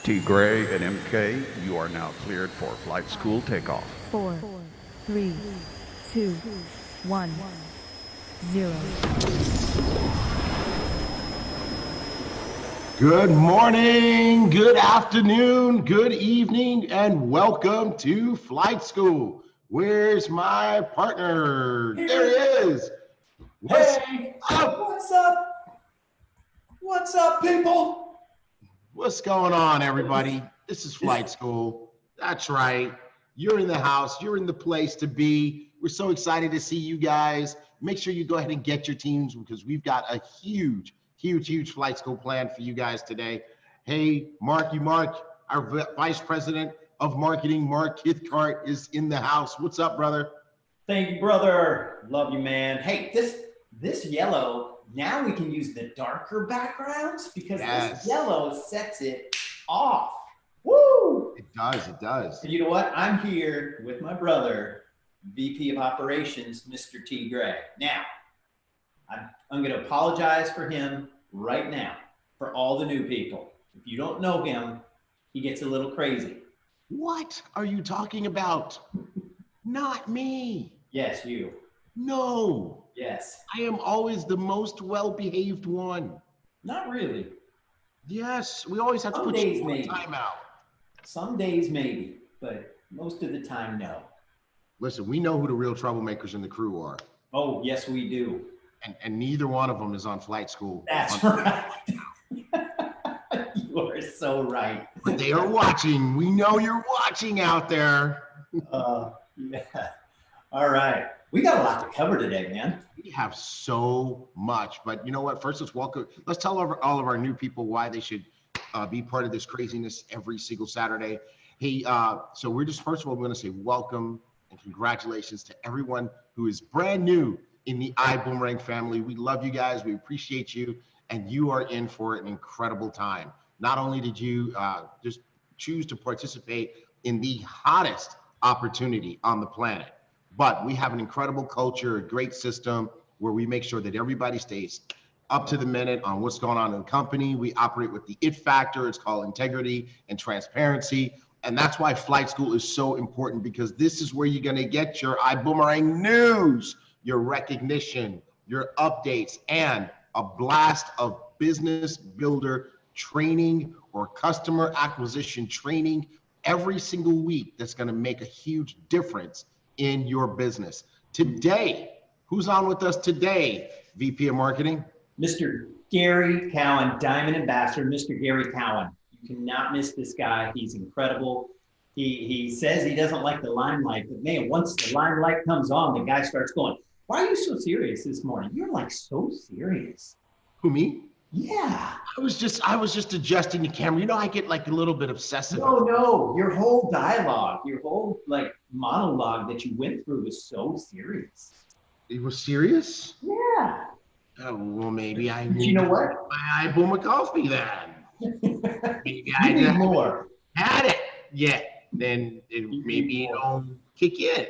T. Gray and MK, you are now cleared for flight school takeoff. 4, 3, 2, 1, 0. Good morning, good afternoon, good evening, and welcome to Flight School. Where's my partner? There he is. Hey, what's up? What's up, people? What's going on, everybody? This is Flight School. That's right. You're in the house. You're in the place to be. We're so excited to see you guys. Make sure you go ahead and get your teams because we've got a huge Flight School plan for you guys today. Hey, Mark, our Vice President of Marketing, Mark Kithcart, is in the house. What's up, brother? Thank you, brother. Love you, man. Hey, this yellow, now we can use the darker backgrounds because this yellow sets it off. Woo! It does. And you know what? I'm here with my brother, VP of Operations, Mr. T. Gray. Now, I'm going to apologize for him right now for all the new people. If you don't know him, he gets a little crazy. What are you talking about? Not me. Yes, you. No. Yes. I am always the most well-behaved one. Not really. Yes, we always have to put you on timeout. Some days maybe, but most of the time, no. Listen, we know who the real troublemakers in the crew are. Oh, yes, we do. And neither one of them is on Flight School. That's right. You are so right. But they are watching. We know you're watching out there. Yeah. All right. We got a lot to cover today, man. We have so much, but you know what? First, let's tell all of our new people why they should be part of this craziness every single Saturday. Hey, so we're just, first of all, we're going to say welcome and congratulations to everyone who is brand new in the Ibüümerang family. We love you guys. We appreciate you. And you are in for an incredible time. Not only did you just choose to participate in the hottest opportunity on the planet, but we have an incredible culture, a great system where we make sure that everybody stays up to the minute on what's going on in the company. We operate with the IT factor. It's called integrity and transparency. And that's why Flight School is so important, because this is where you're going to get your Ibüümerang news, your recognition, your updates, and a blast of business builder training or customer acquisition training every single week that's going to make a huge difference in your business. Today, who's on with us today, VP of Marketing? Mr. Gary Cowan, Diamond Ambassador, Mr. Gary Cowan. You cannot miss this guy. He's incredible. He says he doesn't like the limelight, but man, once the limelight comes on, the guy starts going, why are you so serious this morning? You're like so serious. Who, me? Yeah. I was just adjusting the camera. You know, I get like a little bit obsessive. No, your whole dialogue, your whole like monologue that you went through was so serious. It was serious? Yeah. Oh, well, maybe I need, you know what? my Ibüümer coffee then. Maybe I need more. Had it yet. Then maybe it'll kick in.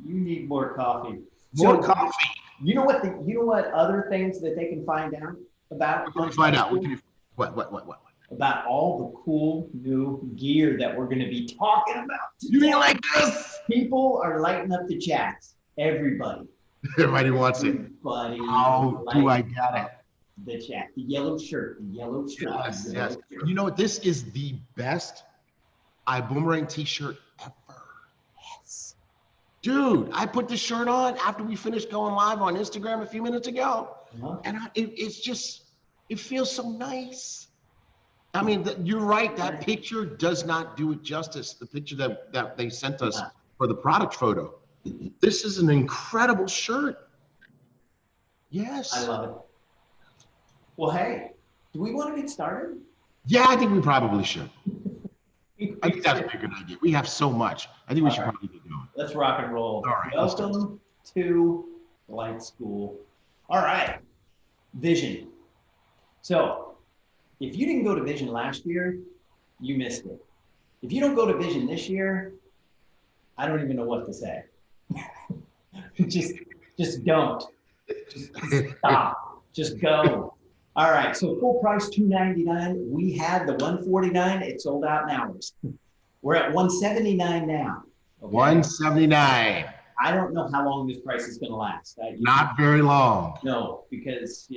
You need more coffee. More coffee. You know what other things that they can find out about? What can we find out? What? About all the cool new gear that we're going to be talking about today. You mean like this? People are lighting up the chats. Everybody. Everybody wants it. Everybody. How do I get it? The chat. The yellow shirt. Yes. You know what? This is the best Ibüümerang t-shirt ever. Yes. Dude, I put this shirt on after we finished going live on Instagram a few minutes ago. And it feels so nice. I mean, you're right. That picture does not do it justice. The picture that they sent us for the product photo. This is an incredible shirt. Yes. I love it. Well, hey, do we want to get started? Yeah, I think we probably should. I think that's a good idea. We have so much. I think we should probably get going. Let's rock and roll. All right. Welcome to Flight School. All right. Vision. So if you didn't go to Vision last year, you missed it. If you don't go to Vision this year, I don't even know what to say. just don't. Just stop. Just go. All right, so full price $299. We had the $149. It sold out in hours. We're at $179 now. Okay? $179. I don't know how long this price is going to last. Not very long. No, because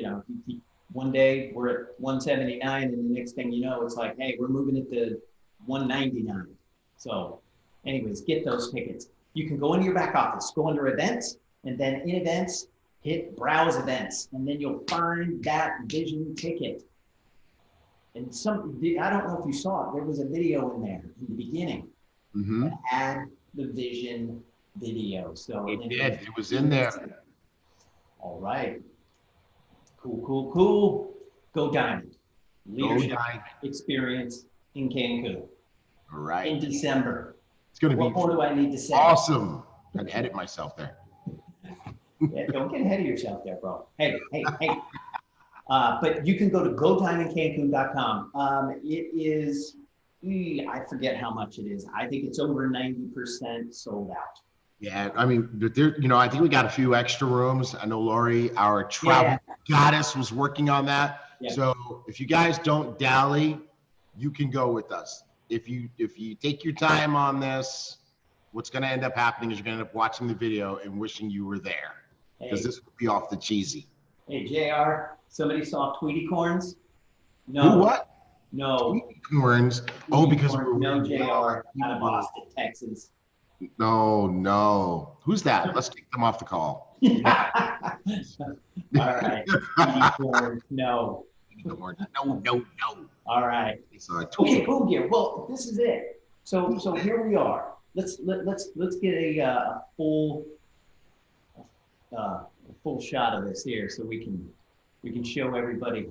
one day we're at $179, and the next thing you know, it's like, hey, we're moving it to $199. So, anyways, get those tickets. You can go into your back office, go under events, and then in events, hit browse events, and then you'll find that Vision ticket. And I don't know if you saw it, there was a video in there in the beginning that had the Vision video. So it was in there. All right. Cool. Go Diamond. Leadership experience in Cancun. All right. In December. It's going to be. What more do I need to say? Awesome. I had to edit myself there. Yeah, don't get ahead of yourself there, bro. Hey. But you can go to GoDiamondCancun.com. It is, I forget how much it is. I think it's over 90% sold out. Yeah, I mean, I think we got a few extra rooms. I know Lori, our travel goddess, was working on that. Yeah. So if you guys don't dally, you can go with us. If you take your time on this, what's going to end up happening is you're going to end up watching the video and wishing you were there, because this would be off the cheesy. Hey, JR, somebody saw Tweety Corns? No. Who, what? No. Tweety Corns? Oh, because we're no JR out of Austin, Texas. No. Who's that? Let's take them off the call. All right. Tweety Corns, no. No. All right. Okay, Boom Gear. Well, this is it. So here we are. Let's get a full shot of this here, so we can show everybody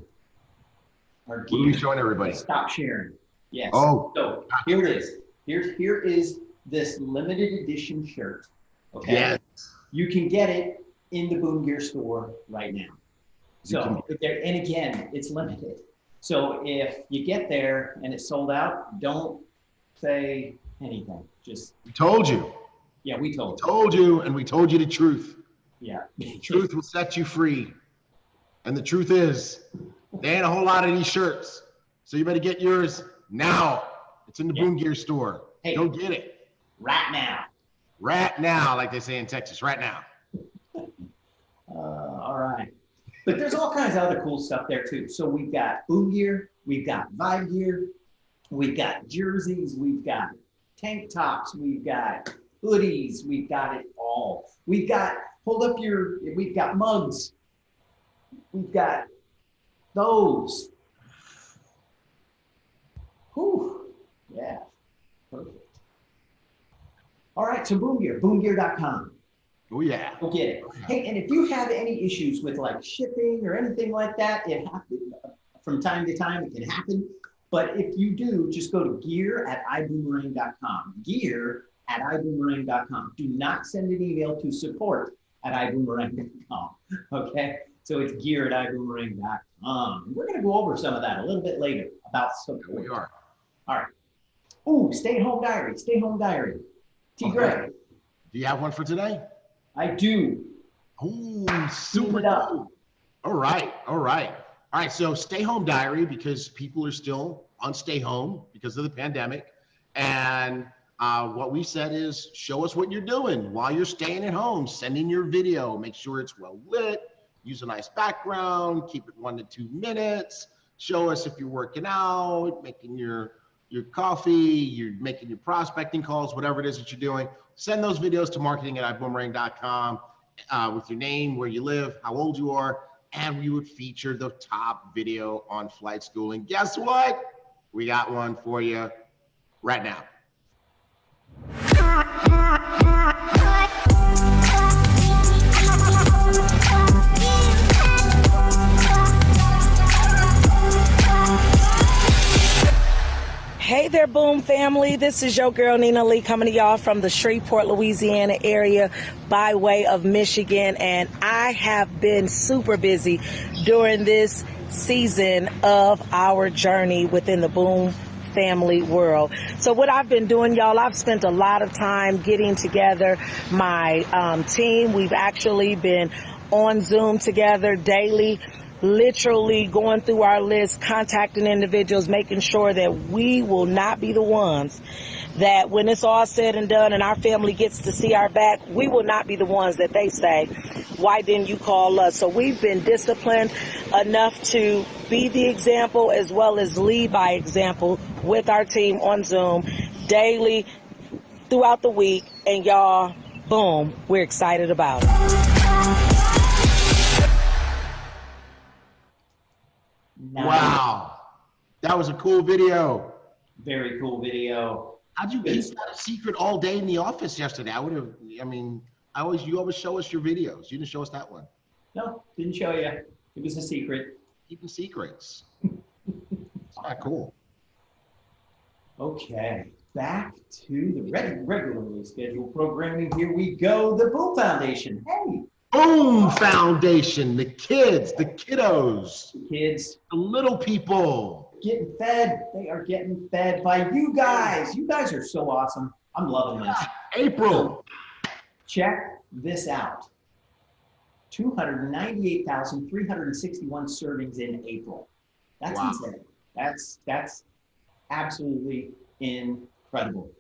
our gear. What are we showing everybody? Stop sharing. Yes. Oh. So here it is. Here is this limited edition shirt. Okay. Yes. You can get it in the Boom Gear store right now. So, and again, it's limited. So if you get there and it's sold out, don't say anything. Just. We told you. Yeah, we told you. Told you, and we told you the truth. Yeah. The truth will set you free. And the truth is, there ain't a whole lot of these shirts. So you better get yours now. It's in the Boom Gear store. Hey, go get it. Right now. Right now, like they say in Texas, right now. All right. But there's all kinds of other cool stuff there too. So we've got Boom Gear, we've got Vibe Gear, we've got jerseys, we've got tank tops, we've got hoodies, we've got it all. We've got, we've got mugs. We've got those. Whew. Yeah. Perfect. All right, so Boom Gear, boomgear.com. Oh yeah. Go get it. Hey, and if you have any issues with like shipping or anything like that, it happens from time to time. It can happen. But if you do, just go to gear@iboomerang.com. Gear@iboomerang.com. Do not send an email to support@iboomerang.com. Okay? So it's gear@iboomerang.com. We're going to go over some of that a little bit later about support. Here we are. All right. Ooh, stay home diary. Stay home diary. T. Gray. Do you have one for today? I do. Oh, super cool. All right. So stay home diary, because people are still on stay home because of the pandemic. And what we said is, show us what you're doing while you're staying at home. Send in your video. Make sure it's well lit. Use a nice background. Keep it 1 to 2 minutes. Show us if you're working out, making your coffee, you're making your prospecting calls, whatever it is that you're doing. Send those videos to marketing@iboomerang.com with your name, where you live, how old you are, and we would feature the top video on Flight School. And guess what? We got one for you right now. Hey there, Boom family. This is your girl, Nina Lee, coming to y'all from the Shreveport, Louisiana area by way of Michigan. And I have been super busy during this season of our journey within the Boom family world. So what I've been doing, y'all, I've spent a lot of time getting together my team. We've actually been on Zoom together daily, literally going through our list, contacting individuals, making sure that we will not be the ones that when it's all said and done and our family gets to see our back, we will not be the ones that they say, why didn't you call us? So we've been disciplined enough to be the example as well as lead by example with our team on Zoom daily throughout the week. And y'all, boom, we're excited about it. Nice. Wow. That was a cool video. Very cool video. How'd you keep that a secret all day in the office yesterday? You always show us your videos. You didn't show us that one. No, didn't show you. It was a secret. Keeping secrets. It's not cool. Okay, back to the regularly scheduled programming. Here we go. The Boom Foundation. Hey, Boom Foundation. The kids, the kiddos, kids, the little people. getting fed. They are getting fed by you guys. You guys are so awesome. I'm loving this. April. Check this out. 298,361 servings in April. That's wow. insane. That's absolutely incredible.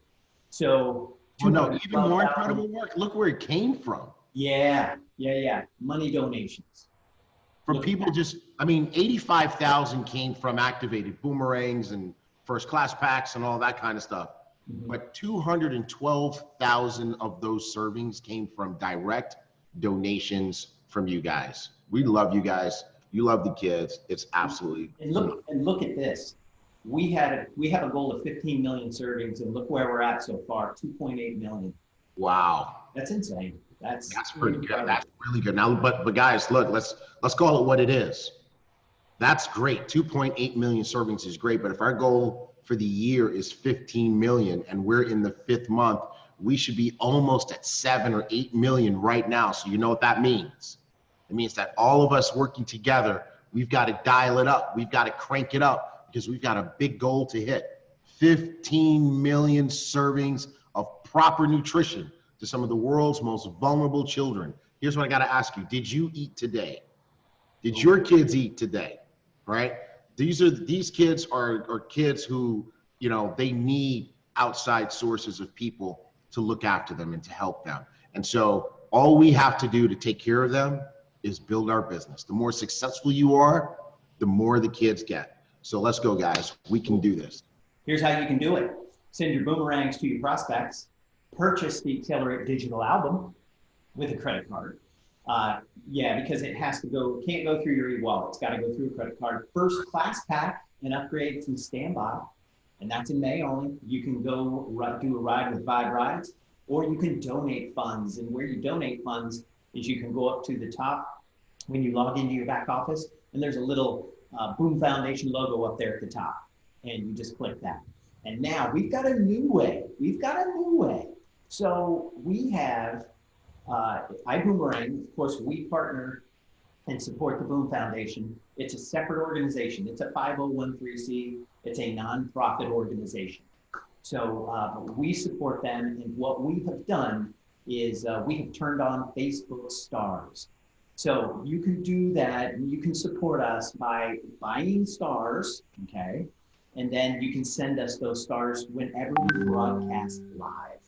So, oh no, even more incredible work. Look where it came from. Yeah. Money donations. From people just, 85,000 came from activated boomerangs and first class packs and all that kind of stuff. Mm-hmm. But 212,000 of those servings came from direct donations from you guys. We love you guys. You love the kids. It's absolutely. And look at this. We have a goal of 15 million servings, and look where we're at so far, 2.8 million. Wow. That's insane. That's pretty good. That's really good. Now, but guys, look, let's call it what it is. That's great. 2.8 million servings is great. But if our goal for the year is 15 million and we're in the 5th month, we should be almost at 7 or 8 million right now. So you know what that means? It means that all of us working together, we've got to dial it up. We've got to crank it up because we've got a big goal to hit. 15 million servings of proper nutrition to some of the world's most vulnerable children. Here's what I got to ask you. Did you eat today? Did your kids eat today? Right? These kids are kids who, they need outside sources of people to look after them and to help them. And so all we have to do to take care of them is build our business. The more successful you are, the more the kids get. So let's go, guys. We can do this. Here's how you can do it. Send your boomerangs to your prospects. Purchase the Accelerate digital album with a credit card. Because it can't go through your e-wallet. It's got to go through a credit card. First class pack and upgrade to standby. And that's in May only. You can go do a ride with Vibe Rides, or you can donate funds. And where you donate funds is you can go up to the top when you log into your back office, and there's a little Boom Foundation logo up there at the top. And you just click that. And now we've got a new way. So we have Ibüümerang. Of course, we partner and support the Boom Foundation. It's a separate organization. It's a 501(c). It's a nonprofit organization. So we support them. And what we have done is we have turned on Facebook stars. So you can do that. And you can support us by buying stars, okay? And then you can send us those stars whenever we broadcast live.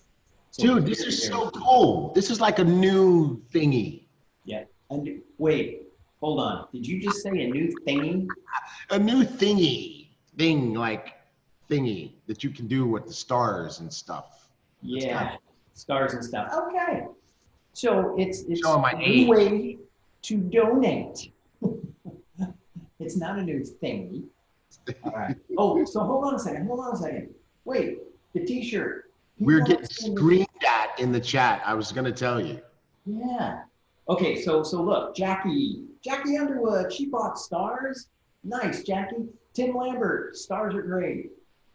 So dude, this is so cool. This is like a new thingy. Yeah. And wait, hold on. Did you just say a new thingy? A new thingy. Thingy that you can do with the stars and stuff. Yeah, stars and stuff. Okay. So it's showing my a age. way to donate. It's not a new thingy. All right. Oh, so hold on a second. Wait, the t-shirt. We're getting screamed at in the chat. I was going to tell you. Yeah. Okay, so look, Jackie Underwood, she bought stars. Nice, Jackie. Tim Lambert, stars are great.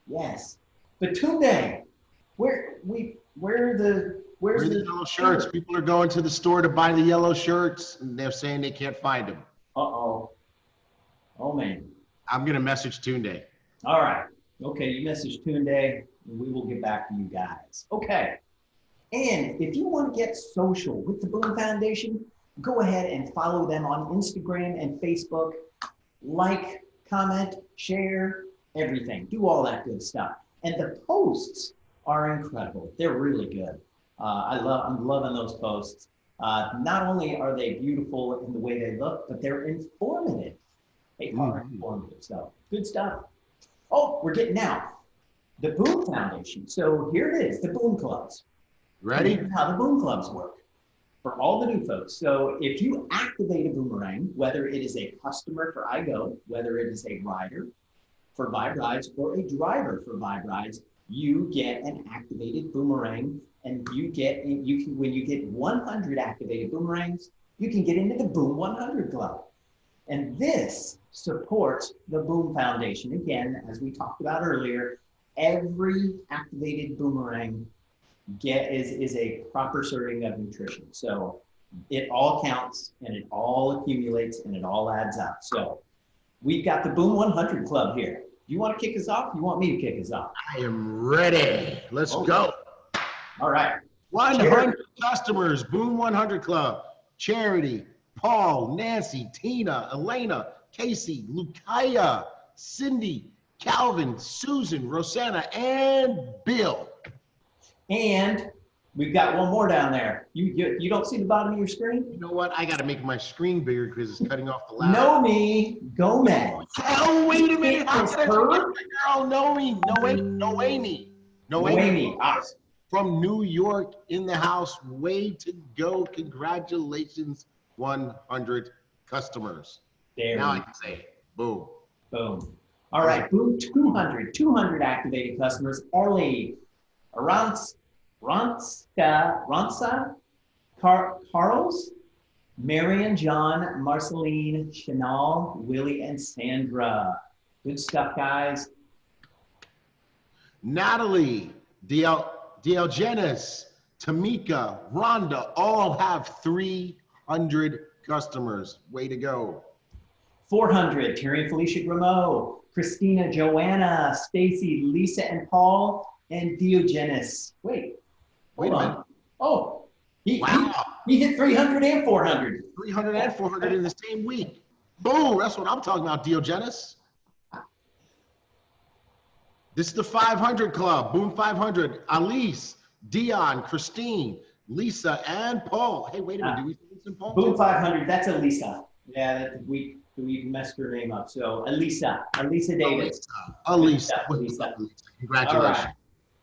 Yes. But Tunde, where's the yellow shirts? People are going to the store to buy the yellow shirts, and they're saying they can't find them. Uh-oh. Oh, man. I'm going to message Tunde. All right. Okay, you message Tunde, and we will get back to you guys. Okay. And if you want to get social with the Boom Foundation, go ahead and follow them on Instagram and Facebook. like, comment, share, everything. Do all that good stuff. And the posts are incredible. They're really good. I'm loving those posts. Not only are they beautiful in the way they look, but they're informative. They are informative. So good stuff. Oh, we're getting now the Boom Foundation. So here it is, the Boom Clubs. Ready? Here's how the Boom Clubs work for all the new folks. So if you activate a boomerang, whether it is a customer for iGo, whether it is a rider for Vibe Rides or a driver for Vibe Rides, you get an activated boomerang, and when you get 100 activated boomerangs, you can get into the Boom 100 Club. And this supports the Boom Foundation. Again, as we talked about earlier, every activated boomerang is a proper serving of nutrition. So it all counts and it all accumulates and it all adds up. So we've got the Boom 100 Club here. You want to kick us off? You want me to kick us off? I am ready. Let's go. All right. 100 customers, Boom 100 Club. Charity, Paul, Nancy, Tina, Elena, Casey, Lukaya, Cindy, Calvin, Susan, Rosanna, and Bill. And we've got one more down there. You don't see the bottom of your screen? You know what? I got to make my screen bigger because it's cutting off the loud. Nomi Gomez. Oh, wait a minute. How It's did I her? forget my girl, Noemi. Noemi. From New York in the house. Way to go. Congratulations, 100 customers. There Now we I can say it. Boom. Boom. All right, Boom 200 activated customers. Ellie, Ronsa, Carlos, Marion, John, Marceline, Chanel, Willie, and Sandra. Good stuff, guys. Natalie, Diogenes, Tamika, Rhonda, all have 300 customers. Way to go. 400, Terry and Felicia Grimaud, Christina, Joanna, Stacy, Lisa, and Paul, and Diogenes. Wait a minute. Oh, he hit 300 and 400. 300 and 400 in the same week. Boom, that's what I'm talking about, Diogenes. This is the 500 Club, Boom 500. Alice, Dion, Christine, Lisa, and Paul. Hey, wait a minute, do we see Lisa and Paul? Boom 500, that's Elisa. Yeah, we messed her name up. So Elisa Davis. Elisa. Congratulations. All right.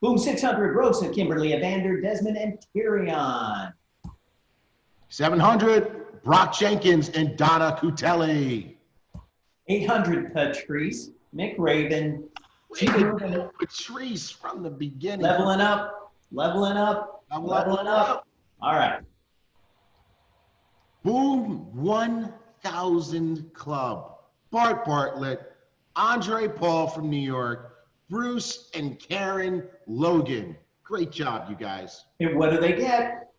Boom 600, Rosa, Kimberly, Evander, Desmond, and Tyrion. 700, Brock Jenkins and Donna Cutelli. 800, Patrice McRaven. Patrice from the beginning. Leveling up. All right. Boom 1000 Club. Bart Bartlett, Andre Paul from New York, Bruce and Karen Logan. Great job, you guys. And what do they get?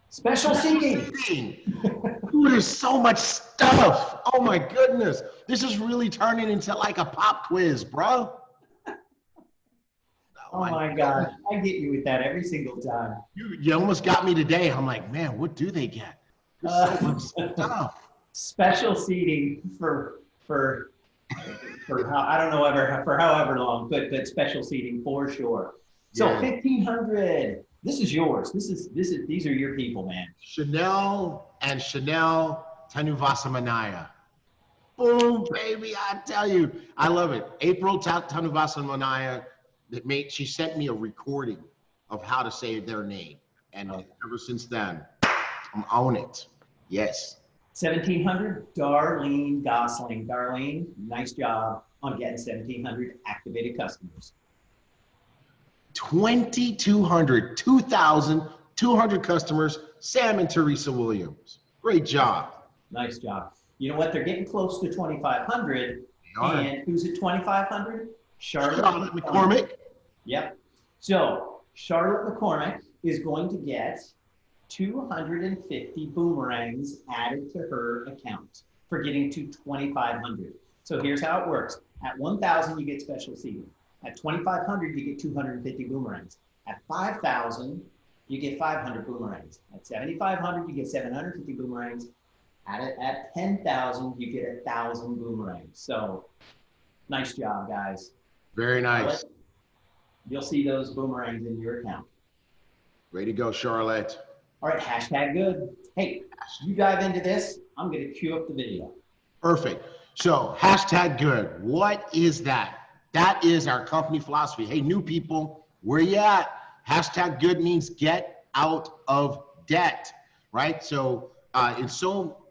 Special seating. Dude, there's so much stuff. Oh my goodness. This is really turning into like a pop quiz, bro. Oh my God. I get you with that every single time. You almost got me today. I'm like, man, what do they get? There's so much stuff. Special seating for how, I don't know for however long, but special seating for sure. So Yeah. 1,500. This is yours. These are your people, man. Chanel Tanuvasamanaya. Boom, baby, I tell you. I love it. April Tanuvasamanaya, she sent me a recording of how to say their name. And ever since then, I'm on it. Yes. 1,700, Darlene Gosling. Darlene, nice job on getting 1,700 activated customers. 2,200, 2,200 customers, Sam and Teresa Williams. Great job. Nice job. You know what? They're getting close to 2,500. And who's at 2,500? Charlotte McCormick. Yep. So Charlotte McCormick is going to get 250 boomerangs added to her account for getting to 2,500. So here's how it works. At 1,000, you get special seating. At 2,500, you get 250 boomerangs. At 5,000, you get 500 boomerangs. At 7,500, you get 750 boomerangs. At 10,000, you get 1,000 boomerangs. So nice job, guys. Very nice. You'll see those boomerangs in your account. Way to go, Charlotte. All right, hashtag good. Hey, you dive into this. I'm going to cue up the video. Perfect. So hashtag good. What is that? That is our company philosophy. Hey, new people, where you at? Hashtag good means get out of debt, right? So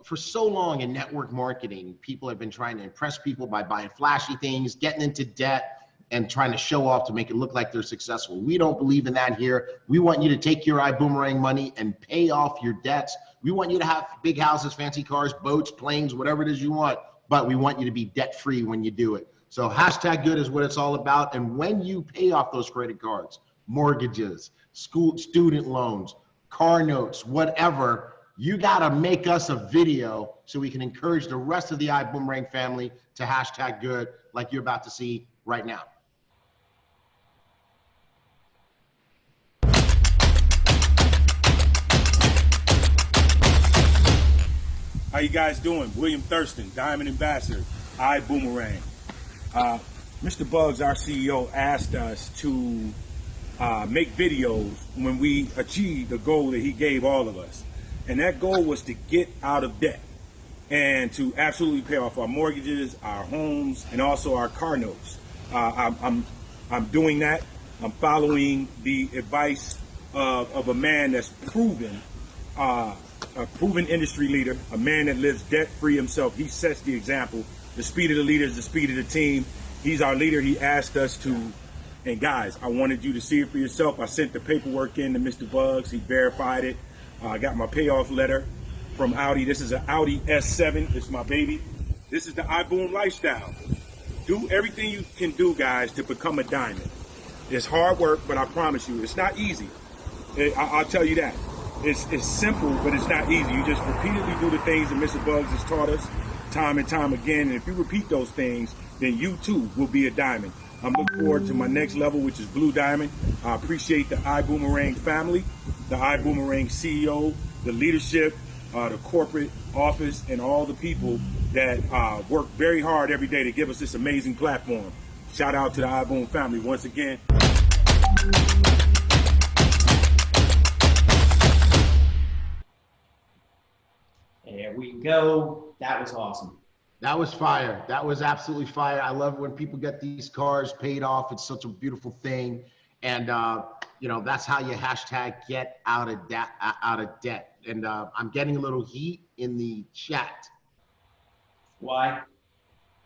for so long in network marketing, people have been trying to impress people by buying flashy things, getting into debt, and trying to show off to make it look like they're successful. We don't believe in that here. We want you to take your Iboomerang money and pay off your debts. We want you to have big houses, fancy cars, boats, planes, whatever it is you want, but we want you to be debt-free when you do it. So hashtag good is what it's all about. And when you pay off those credit cards, mortgages, student loans, car notes, whatever, you gotta make us a video so we can encourage the rest of the Iboomerang family to hashtag good like you're about to see right now. How you guys doing? William Thurston, Diamond Ambassador, Iboomerang. Mr. Buggs, our CEO, asked us to make videos when we achieved the goal that he gave all of us. And that goal was to get out of debt and to absolutely pay off our mortgages, our homes, and also our car notes. I'm doing that. I'm following the advice of a man that's proven, a proven industry leader, a man that lives debt-free himself. He sets the example. The speed of the leader is the speed of the team. He's our leader. He asked us to, and guys, I wanted you to see it for yourself. I sent the paperwork in to Mr. Buggs. He verified it. I got my payoff letter from Audi. This is an Audi S7. It's my baby. This is the iBoom lifestyle. Do everything you can do, guys, to become a diamond. It's hard work, but I promise you, it's not easy. I'll tell you that. It's simple, but it's not easy. You just repeatedly do the things that Mr. Buggs has taught us time and time again. And if you repeat those things, then you too will be a diamond. I'm looking forward to my next level, which is Blue Diamond. I appreciate the Iboomerang family, the Iboomerang CEO, the leadership, the corporate office, and all the people that work very hard every day to give us this amazing platform. Shout out to the Iboom family once again. There we go. That was awesome. That was fire. That was absolutely fire. I love when people get these cars paid off. It's such a beautiful thing. And, you know, that's how you hashtag get out of debt. And I'm getting a little heat in the chat. Why?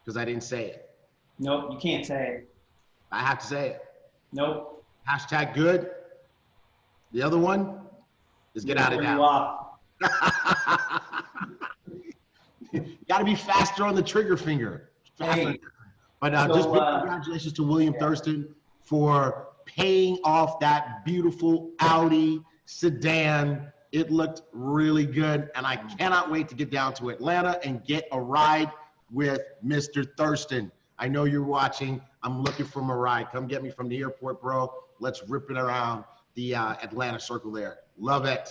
Because I didn't say it. Nope, you can't say it. I have to say it. Nope. Hashtag good. The other one is get out of debt. You got to be faster on the trigger finger. Faster. Hey, But so, just big congratulations to William Thurston for paying off that beautiful Audi sedan. It looked really good, and I cannot wait to get down to Atlanta and get a ride with Mr. Thurston. I know you're watching. I'm looking for a ride. Come get me from the airport, bro. Let's rip it around the Atlanta circle there. Love it.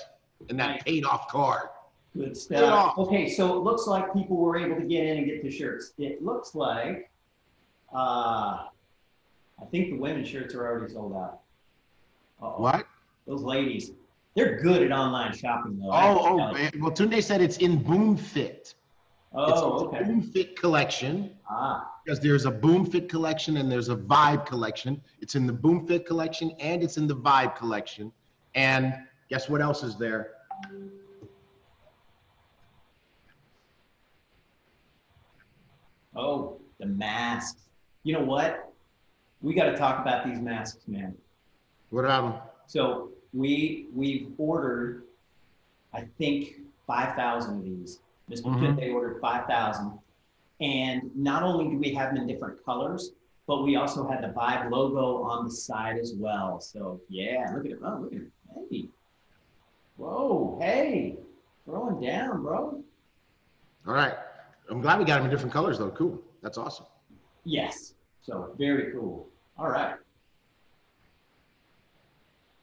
And that paid off car. Good stuff. Okay, so it looks like people were able to get in and get the shirts. It looks like, I think the women's shirts are already sold out. Uh-oh. What? Those ladies, they're good at online shopping though. Well, Tunde said it's in Boom Fit. Oh, it's okay. Boom Fit collection. Ah. Because there's a Boom Fit collection and there's a Vibe collection. It's in the Boom Fit collection and it's in the Vibe collection. And guess what else is there? Oh, the masks. You know what? We got to talk about these masks, man. What about them? So we've ordered, I think, 5,000 of these. Mr. Tunde ordered 5,000. And not only do we have them in different colors, but we also had the Vibe logo on the side as well. So yeah, look at it. Oh, look at it. Hey. Whoa, hey. Throwing down, bro. All right. I'm glad we got them in different colors though. Cool. That's awesome. Yes. So very cool. All right.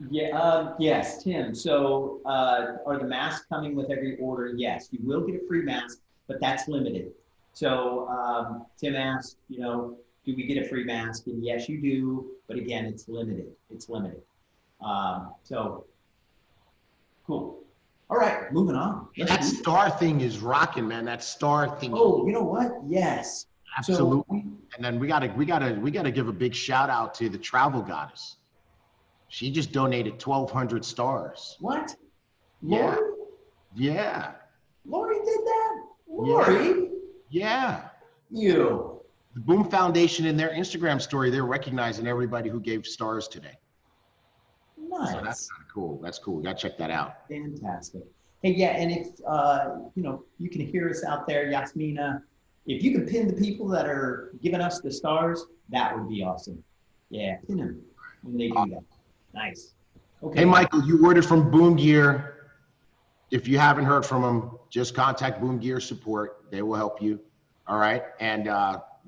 Yeah, yes, Tim. So, are the masks coming with every order? Yes, you will get a free mask, but that's limited. So, Tim asked, do we get a free mask? And yes, you do. But again, it's limited. It's limited. So, cool. All right, moving on. That star thing is rocking, man. That star thing. Oh, you know what? Yes. Absolutely. And then we gotta give a big shout out to the travel goddess. She just donated 1,200 stars. What? Yeah. Lori? Yeah. Lori did that? Lori? Yeah. You. The Boom Foundation in their Instagram story, they're recognizing everybody who gave stars today. Nice. So that's kind of cool. That's cool. Gotta check that out. Fantastic. Hey, yeah, and if you can hear us out there, Yasmina, if you could pin the people that are giving us the stars, that would be awesome. Yeah, pin them when they do that. Nice. Okay. Hey, Michael, you ordered from Boom Gear. If you haven't heard from them, just contact Boom Gear support. They will help you. All right. And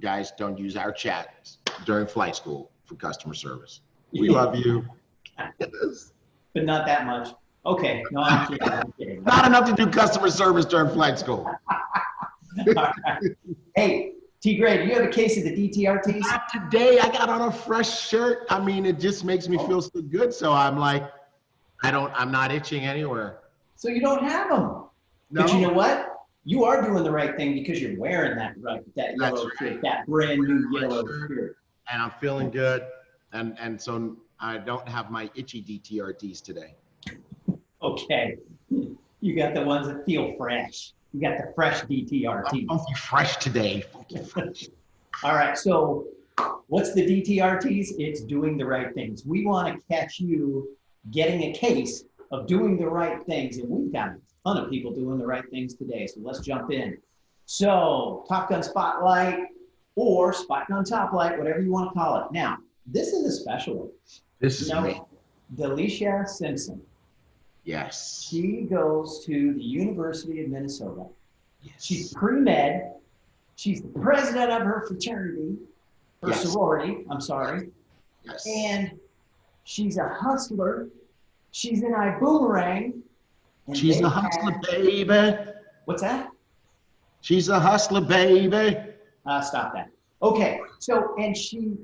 guys, don't use our chat during flight school for customer service. We love you. But not that much. Okay. No, I'm kidding. I'm kidding. Not enough to do customer service during flight school. All right. Hey, T. Gray, do you have a case of the DTRTs? Not today. I got on a fresh shirt. I mean, it just makes me feel so good. So I'm like, I'm not itching anywhere. So you don't have them. No. But you know what? You are doing the right thing because you're wearing that yellow shirt, that brand new yellow shirt. And I'm feeling good. And so I don't have my itchy DTRTs today. Okay. You got the ones that feel fresh. You got the fresh DTRTs. I'm funky fresh today. Funky fresh. All right. So what's the DTRTs? It's doing the right things. We want to catch you getting a case of doing the right things. And we've got a ton of people doing the right things today. So let's jump in. So Top Gun Spotlight or Spot Gun Top Light, whatever you want to call it. Now, this is a special one. This is me. Delisha Simpson. Yes. She goes to the University of Minnesota. Yes. She's pre-med. She's the president of her fraternity, her sorority, I'm sorry. Yes. And she's a hustler. She's in Ibüümerang. She's a hustler, baby. What's that? She's a hustler, baby. Stop that. Okay, so, and she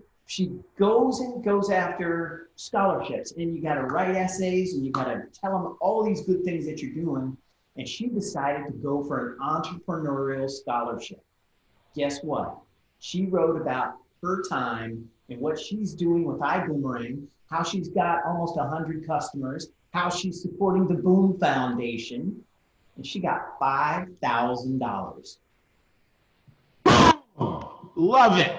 goes after scholarships, and you got to write essays, and you got to tell them all these good things that you're doing. And she decided to go for an entrepreneurial scholarship. Guess what? She wrote about her time and what she's doing with Ibüümerang, how she's got almost 100 customers, how she's supporting the Boom Foundation, and she got $5,000. Love it.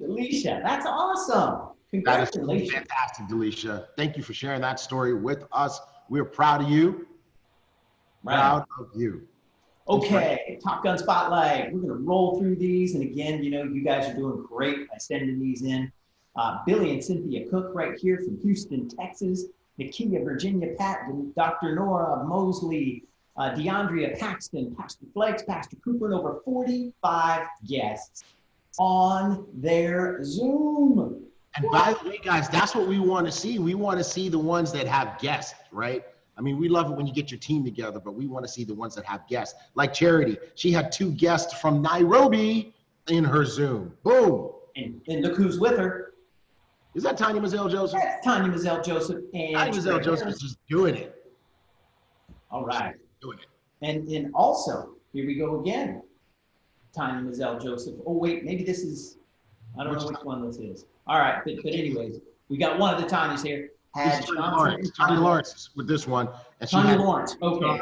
Delisha, that's awesome. That is Congratulations. fantastic, Delisha. Thank you for sharing that story with us. We're proud of you. Right. Proud of you. Okay, Top Gun Spotlight. We're going to roll through these. And again, you guys are doing great by sending these in. Billy and Cynthia Cook right here from Houston, Texas. Nakia, Virginia Patton, Dr. Nora Mosley, DeAndrea Paxton, Pastor Flex, Pastor Cooper, and over 45 guests on their Zoom. And by the way, guys, that's what we want to see. We want to see the ones that have guests, right? I mean, we love it when you get your team together, but we want to see the ones that have guests. Like Charity, she had 2 guests from Nairobi in her Zoom. Boom. And look who's with her. Is that Tanya Mazel Joseph? That's Tanya Mazel Joseph. And Tanya Mazel Joseph is just doing it. All right. Doing it. And also, here we go again. Tanya Mazel Joseph. Oh, wait, maybe this is, I don't know which one this is. All right, but anyways, we got one of the Tanyas here. This is Tanya Lawrence with this one. And she Tanya had Lawrence, okay.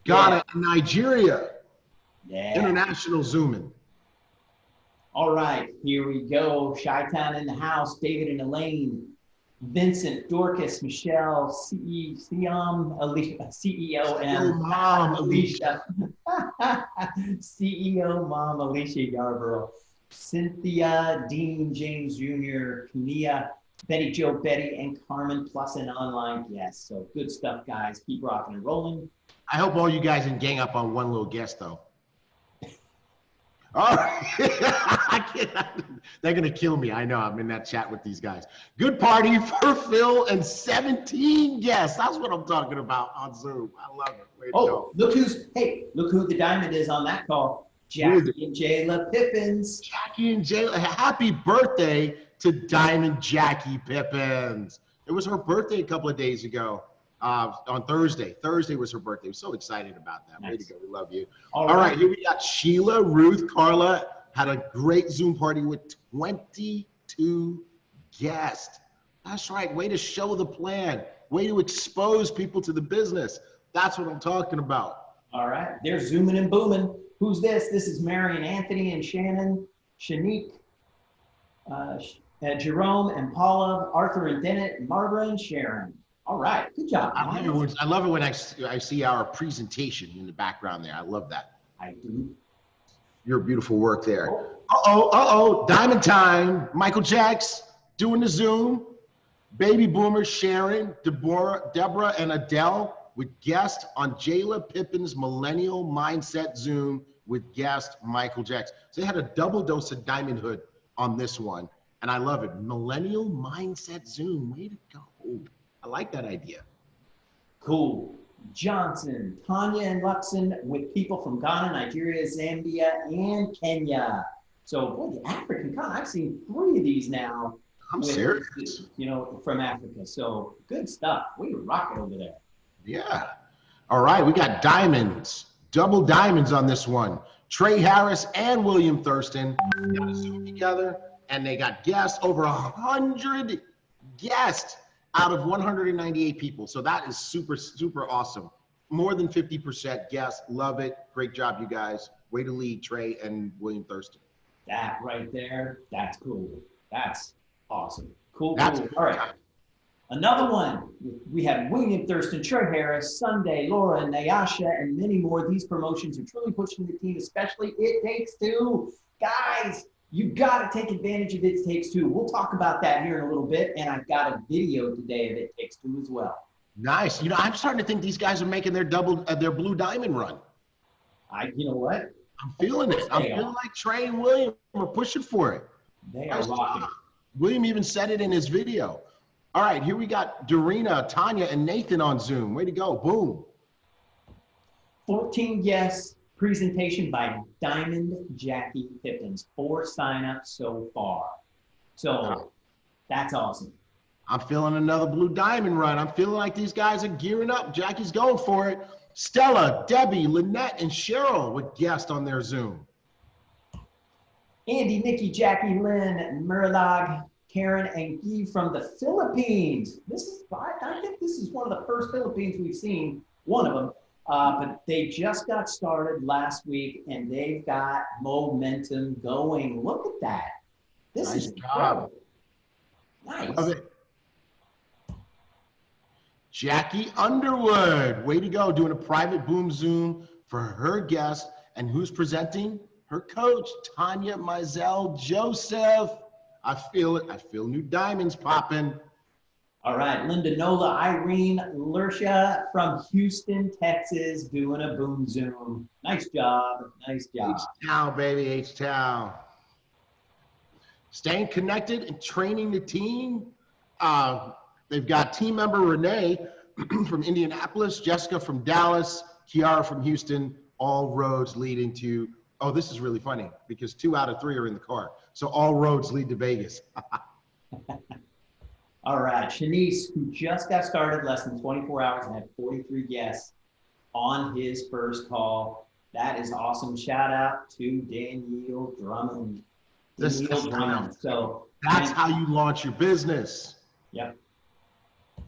Ghana and Nigeria. Yeah. International Zooming. All right, here we go. Chi-Town in the house. David and Elaine. Vincent, Dorcas, Michelle, CEO Mom Alicia. CEO Mom Alicia Yarborough. Cynthia, Dean, James Jr., Kania, Betty Jo, Betty, and Carmen, plus an online guest. So good stuff, guys. Keep rocking and rolling. I hope all you guys didn't gang up on one little guest, though. All right. I can't, they're going to kill me. I know. I'm in that chat with these guys. Good party for Phil and 17 guests. That's what I'm talking about on Zoom. I love it. Way to go. Look who the diamond is on that call. Jackie and Jayla Pippins. Jackie and Jayla. Happy birthday to Diamond Jackie Pippins. It was her birthday a couple of days ago. On Thursday. Thursday was her birthday. We're so excited about that. Nice. Way to go. We love you. All right. Here we got Sheila, Ruth, Carla. Had a great Zoom party with 22 guests. That's right. Way to show the plan. Way to expose people to the business. That's what I'm talking about. All right. They're zooming and booming. Who's this? This is Marion, Anthony, and Shannon, Shanique, Jerome, and Paula, Arthur, and Dennett, and Barbara, and Sharon. All right, good job. I love it when I see our presentation in the background there. I love that. I do. Your beautiful work there. Diamond time. Michael Jacks doing the Zoom. Baby boomers Sharon, Deborah, and Adele with guest on Jayla Pippin's Millennial Mindset Zoom with guest Michael Jacks. So they had a double dose of Diamond Hood on this one, and I love it. Millennial Mindset Zoom. Way to go. I like that idea. Cool. Johnson, Tanya, and Luxon with people from Ghana, Nigeria, Zambia, and Kenya. So, boy, the African continent, I've seen 3 of these now. I'm serious. You know, from Africa. So, good stuff. We rock it over there. Yeah. All right. We got diamonds, double diamonds on this one. Trey Harris and William Thurston got a Zoom together, and they got guests, over 100 guests out of 198 people. So that is super, super awesome. More than 50% guests. Love it. Great job, you guys. Way to lead, Trey and William Thurston. That right there, that's cool. That's awesome. Cool. That's cool. All right. Another one. We have William Thurston, Trey Harris, Sunday, Laura, Nyasha, and many more. These promotions are truly pushing the team, especially It Takes Two. Guys, you got to take advantage of It Takes Two. We'll talk about that here in a little bit, and I've got a video today of It Takes Two as well. Nice. You know, I'm starting to think these guys are making their their blue diamond run. You know what? I'm feeling it. I'm feeling like Trey and William are pushing for it. They are rocking. William even said it in his video. All right, here we got Dorina, Tanya, and Nathan on Zoom. Way to go. Boom. 14 guests. Presentation by Diamond Jackie Pippins. 4 signups so far. So that's awesome. I'm feeling another blue diamond run. I'm feeling like these guys are gearing up. Jackie's going for it. Stella, Debbie, Lynette, and Cheryl with guests on their Zoom. Andy, Nikki, Jackie, Lynn, Murlag, Karen, and Guy from the Philippines. I think this is one of the first Philippines we've seen, one of them. But they just got started last week, and they've got momentum going. Look at that. This is incredible. Nice. Love it. Jackie Underwood, way to go, doing a private boom Zoom for her guest. And who's presenting? Her coach, Tanya Mizell Joseph. I feel it. I feel new diamonds popping. All right, Linda Nola, Irene Lursha from Houston, Texas, doing a boom Zoom. Nice job. Nice job. H-Town, baby, H-Town. Staying connected and training the team. They've got team member Renee from Indianapolis, Jessica from Dallas, Kiara from Houston, all roads leading to, oh, this is really funny because 2 out of 3 are in the car. So all roads lead to Vegas. All right, Shanice, who just got started less than 24 hours and had 43 guests on his first call. That is awesome. Shout out to Danielle Drummond. So that's how you launch your business. Yep.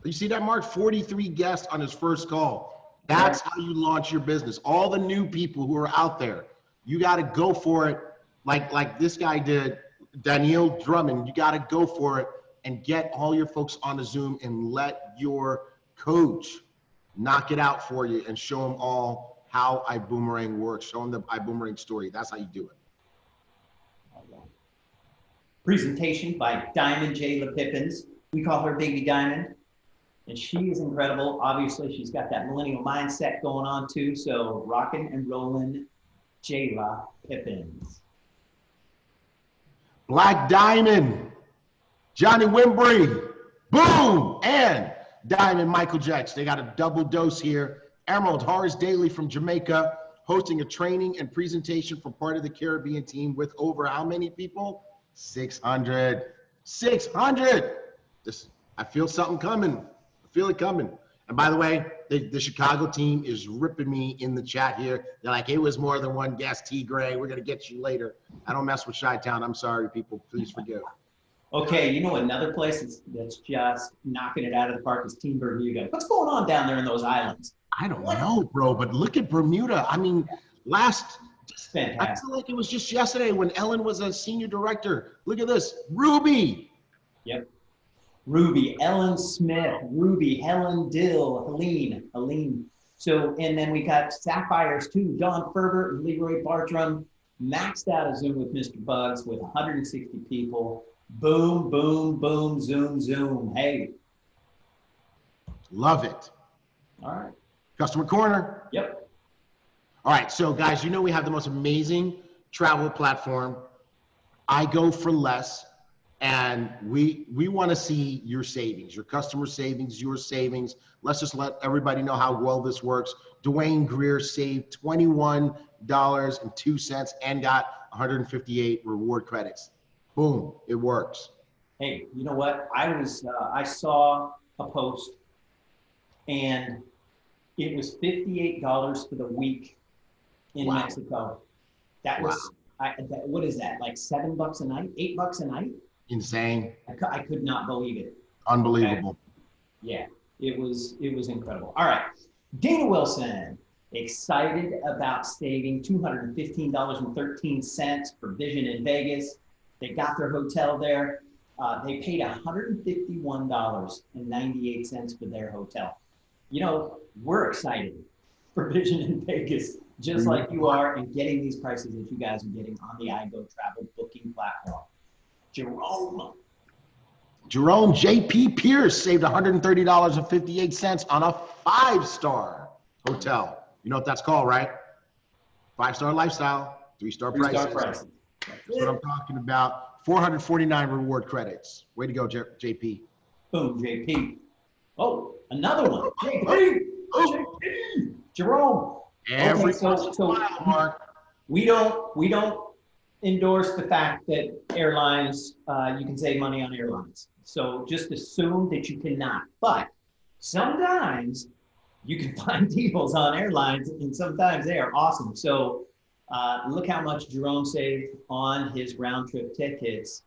You see that, Mark? 43 guests on his first call. That's how you launch your business. All the new people who are out there, you got to go for it like this guy did, Danielle Drummond. You got to go for it and get all your folks on the Zoom and let your coach knock it out for you and show them all how Ibüümerang works. Show them the Ibüümerang story. That's how you do it. Presentation by Diamond Jayla Pippins. We call her Baby Diamond. And she is incredible. Obviously, she's got that millennial mindset going on too. So rocking and rolling Jayla Pippins. Black Diamond, Johnny Wimbrey, boom, and Diamond Michael Jets. They got a double dose here. Emerald Horace Daly from Jamaica, hosting a training and presentation for part of the Caribbean team with over how many people? 600. 600. I feel something coming. I feel it coming. And by the way, the Chicago team is ripping me in the chat here. They're like, it was more than one guest, T. Gray. We're going to get you later. I don't mess with Chi-Town. I'm sorry, people. Please forgive. Okay, you know another place that's just knocking it out of the park is Team Bermuda. What's going on down there in those islands? I don't know, bro, but look at Bermuda. I mean, Fantastic. I feel like it was just yesterday when Ellen was a senior director. Look at this. Ruby. Yep. Ruby, Ellen Smith, Ruby, Helen Dill, Helene. So, and then we got Sapphires too, Don Ferber and Leroy Bartram, maxed out a Zoom with Mr. Buggs with 160 people. Boom, boom, boom, zoom. Hey. Love it. All right. Customer Corner. Yep. All right, so guys, you know we have the most amazing travel platform. I go for less, and we want to see your savings, your customer savings, your savings. Let's just let everybody know how well this works. Dwayne Greer saved $21.02 and got 158 reward credits. Boom, it works. Hey, you know what? I saw a post, and it was $58 for the week in Mexico. That was, what is that? Like $7 a night, $8 a night? Insane. I could not believe it. Unbelievable. Okay. Yeah, it was incredible. All right, Dana Wilson, excited about saving $215.13 for Vision in Vegas. They got their hotel there. They paid $151.98 for their hotel. You know, we're excited for Vision in Vegas, just like you are, and getting these prices that you guys are getting on the iGo travel booking platform. Jerome J.P. Pierce saved $130.58 on a 5-star hotel. You know what that's called, right? 5-star lifestyle, 3-star prices. Prices. That's what I'm talking about. 449 reward credits. Way to go, JP. Boom, JP. Oh, another one. JP. Jerome. Every so Mark. We don't endorse the fact that airlines, you can save money on airlines. So just assume that you cannot. But sometimes you can find deals on airlines, and sometimes they are awesome. So look how much Jerome saved on his round trip tickets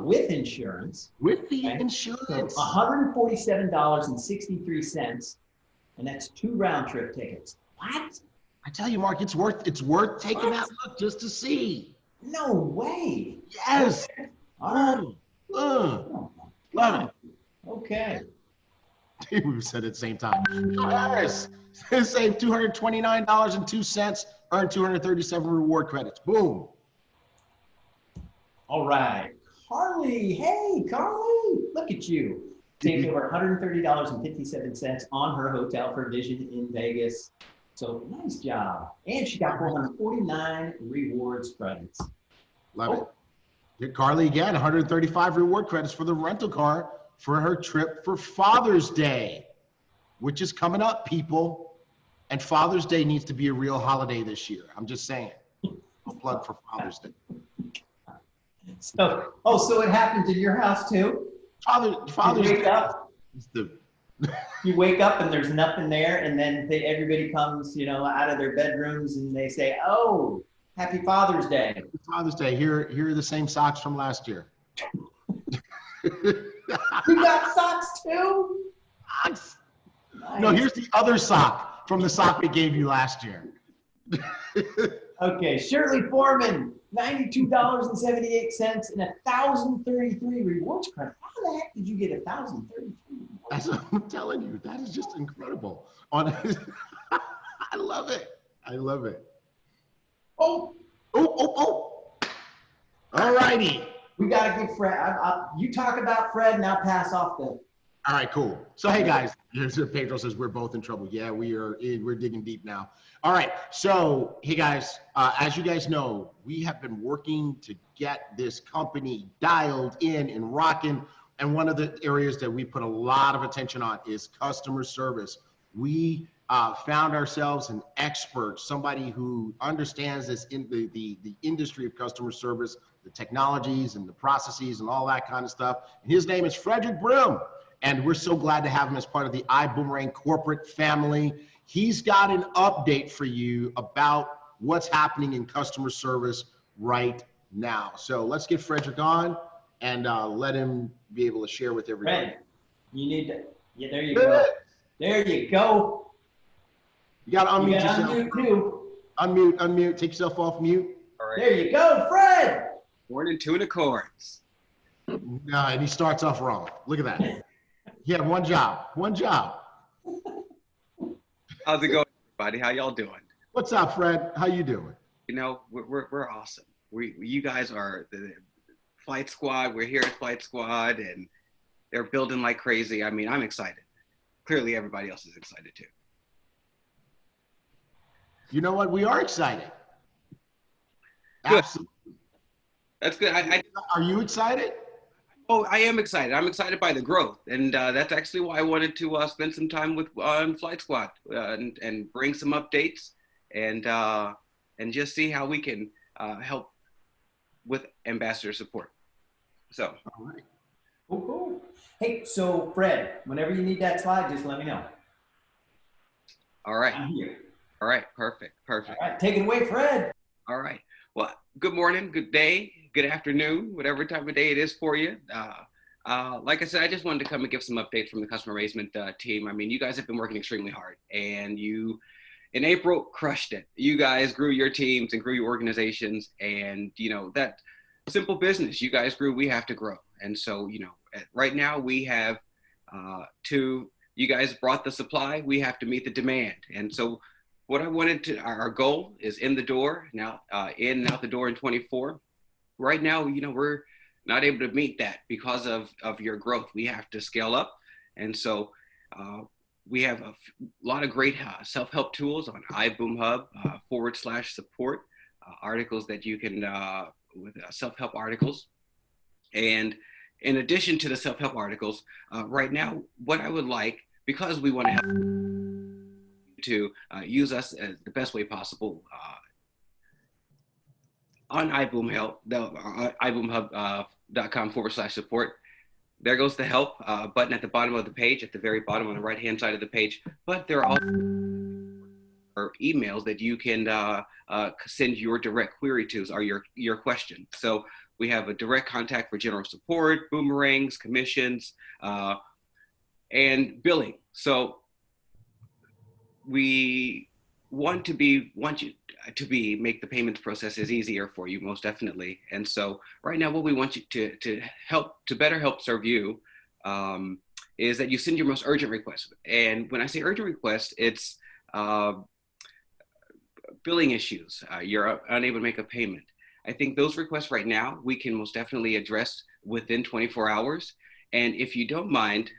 with insurance. With the insurance. So $147.63, and that's 2 round trip tickets. What? I tell you, Mark, it's worth taking that look just to see. No way. Yes. Okay. All right. Love it. Okay. We said at the same time. Harris saved $229.02, earned 237 reward credits. Boom. All right. Carly. Hey, Carly. Look at you. Saved over $130.57 on her hotel for Vision in Vegas. So nice job. And she got 449 rewards credits. Love it. Get Carly again, 135 reward credits for the rental car for her trip for Father's Day, which is coming up, people. And Father's Day needs to be a real holiday this year. I'm just saying. A plug for Father's Day. So it happens in your house too? Father's you wake Day. Up, you wake up and there's nothing there, and then everybody comes, out of their bedrooms and they say, "Oh, Happy Father's Day." Father's Day. Here are the same socks from last year. You got socks too? Socks. Nice. No, here's the other sock from the sock we gave you last year. Okay, Shirley Foreman, $92.78 and 1,033 rewards credit. How the heck did you get 1,033? That's what I'm telling you. That is just incredible. I love it. I love it. Oh. All righty. We got to give Fred. You talk about Fred, and I'll pass off the All right, cool. So, hey guys, here's Pedro says we're both in trouble. Yeah, we're digging deep now. All right, so hey guys, as you guys know, we have been working to get this company dialed in and rocking. And one of the areas that we put a lot of attention on is customer service. We found ourselves an expert, somebody who understands this in the industry of customer service, the technologies and the processes and all that kind of stuff. And his name is Frederick Brim. And we're so glad to have him as part of the Iboomerang corporate family. He's got an update for you about what's happening in customer service right now. So let's get Frederick on and let him be able to share with everybody. Fred, you need to, yeah, there you go. There you go. You got to unmute You gotta yourself. unmute too. Unmute, take yourself off mute. All right. There you go, Fred. 1 and 2 accords. And he starts off wrong. Look at that. He had one job. How's it going, everybody? How y'all doing? What's up, Fred? How you doing? You know, we're awesome. You guys are the Flight Squad. We're here at Flight Squad, and they're building like crazy. I mean, I'm excited. Clearly, everybody else is excited too. You know what? We are excited. Good. Absolutely. That's good. Are you excited? Oh, I am excited. I'm excited by the growth, and that's actually why I wanted to spend some time with Flight Squad and bring some updates and just see how we can help with ambassador support. So, All right. Cool. Hey, so Fred, whenever you need that slide, just let me know. all right, I'm here. all right, perfect. All right, take it away, Fred. All right. Well, good morning, good day, good afternoon, whatever time of day it is for you. Like I said, I just wanted to come and give some updates from the customer engagement team. I mean, you guys have been working extremely hard, and you, in April, crushed it. You guys grew your teams and grew your organizations, and you know that simple business. You guys grew, we have to grow, and so you know, right now we have you guys brought the supply, we have to meet the demand, and so. What I wanted to, our goal is in the door now, in and out the door in 24. Right now, you know, we're not able to meet that because of your growth. We have to scale up. And so we have a lot of great self-help tools on iBoom Hub /support, articles that you can, with self-help articles. And in addition to the self-help articles, right now, what I would like, because we want to help to use us as the best way possible on iBoom iBoomHub.com /support. There goes the help button at the bottom of the page, at the very bottom on the right-hand side of the page. But there are also emails that you can send your direct query to, or your question. So we have a direct contact for general support, boomerangs, commissions, and billing. So we want you to make the payments processes easier for you, most definitely. And so right now, what we want you to better help serve you is that you send your most urgent request. And when I say urgent request, it's billing issues. You're unable to make a payment. I think those requests right now, we can most definitely address within 24 hours. And if you don't mind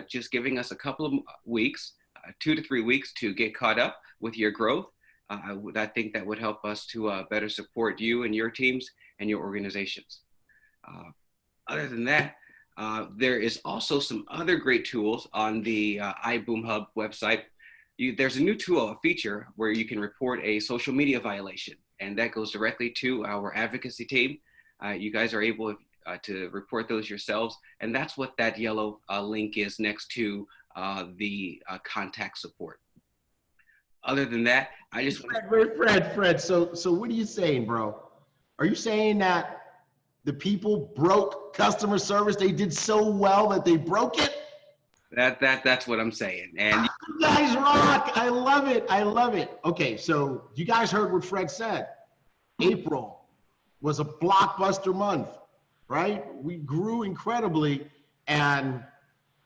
just giving us a couple of weeks, 2 to 3 weeks to get caught up with your growth, I think that would help us to better support you and your teams and your organizations. Other than that, there is also some other great tools on the iBoom Hub website. There's a new tool, a feature where you can report a social media violation, and that goes directly to our advocacy team. You guys are able to report those yourselves, and that's what that yellow link is next to the contact support. Other than that, I just Fred. So what are you saying, bro? Are you saying that the people broke customer service? They did so well that they broke it? That's what I'm saying. And you guys rock. I love it. Okay, so you guys heard what Fred said. April was a blockbuster month, right? We grew incredibly, and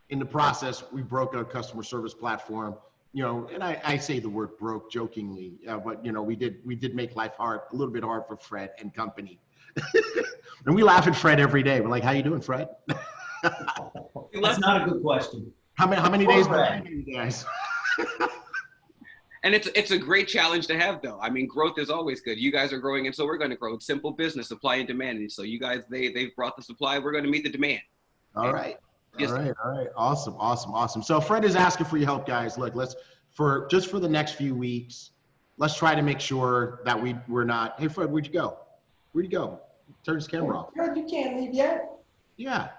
in the process, we broke our customer service platform. You know, and I say the word broke jokingly, but you know, we did make life hard, a little bit hard for Fred and company. And we laugh at Fred every day. We're like, "How you doing, Fred?" That's not a good question. How many days Fred. do you guys? And it's a great challenge to have, though. I mean, growth is always good. You guys are growing, and so we're going to grow. It's simple business, supply and demand. And so you guys, they've brought the supply. We're going to meet the demand. All right. Yes. All right. Awesome. So Fred is asking for your help, guys. Look, for the next few weeks, let's try to make sure that we're not. Hey, Fred, where'd you go? Turn his camera off. Fred, you can't leave yet. Yeah.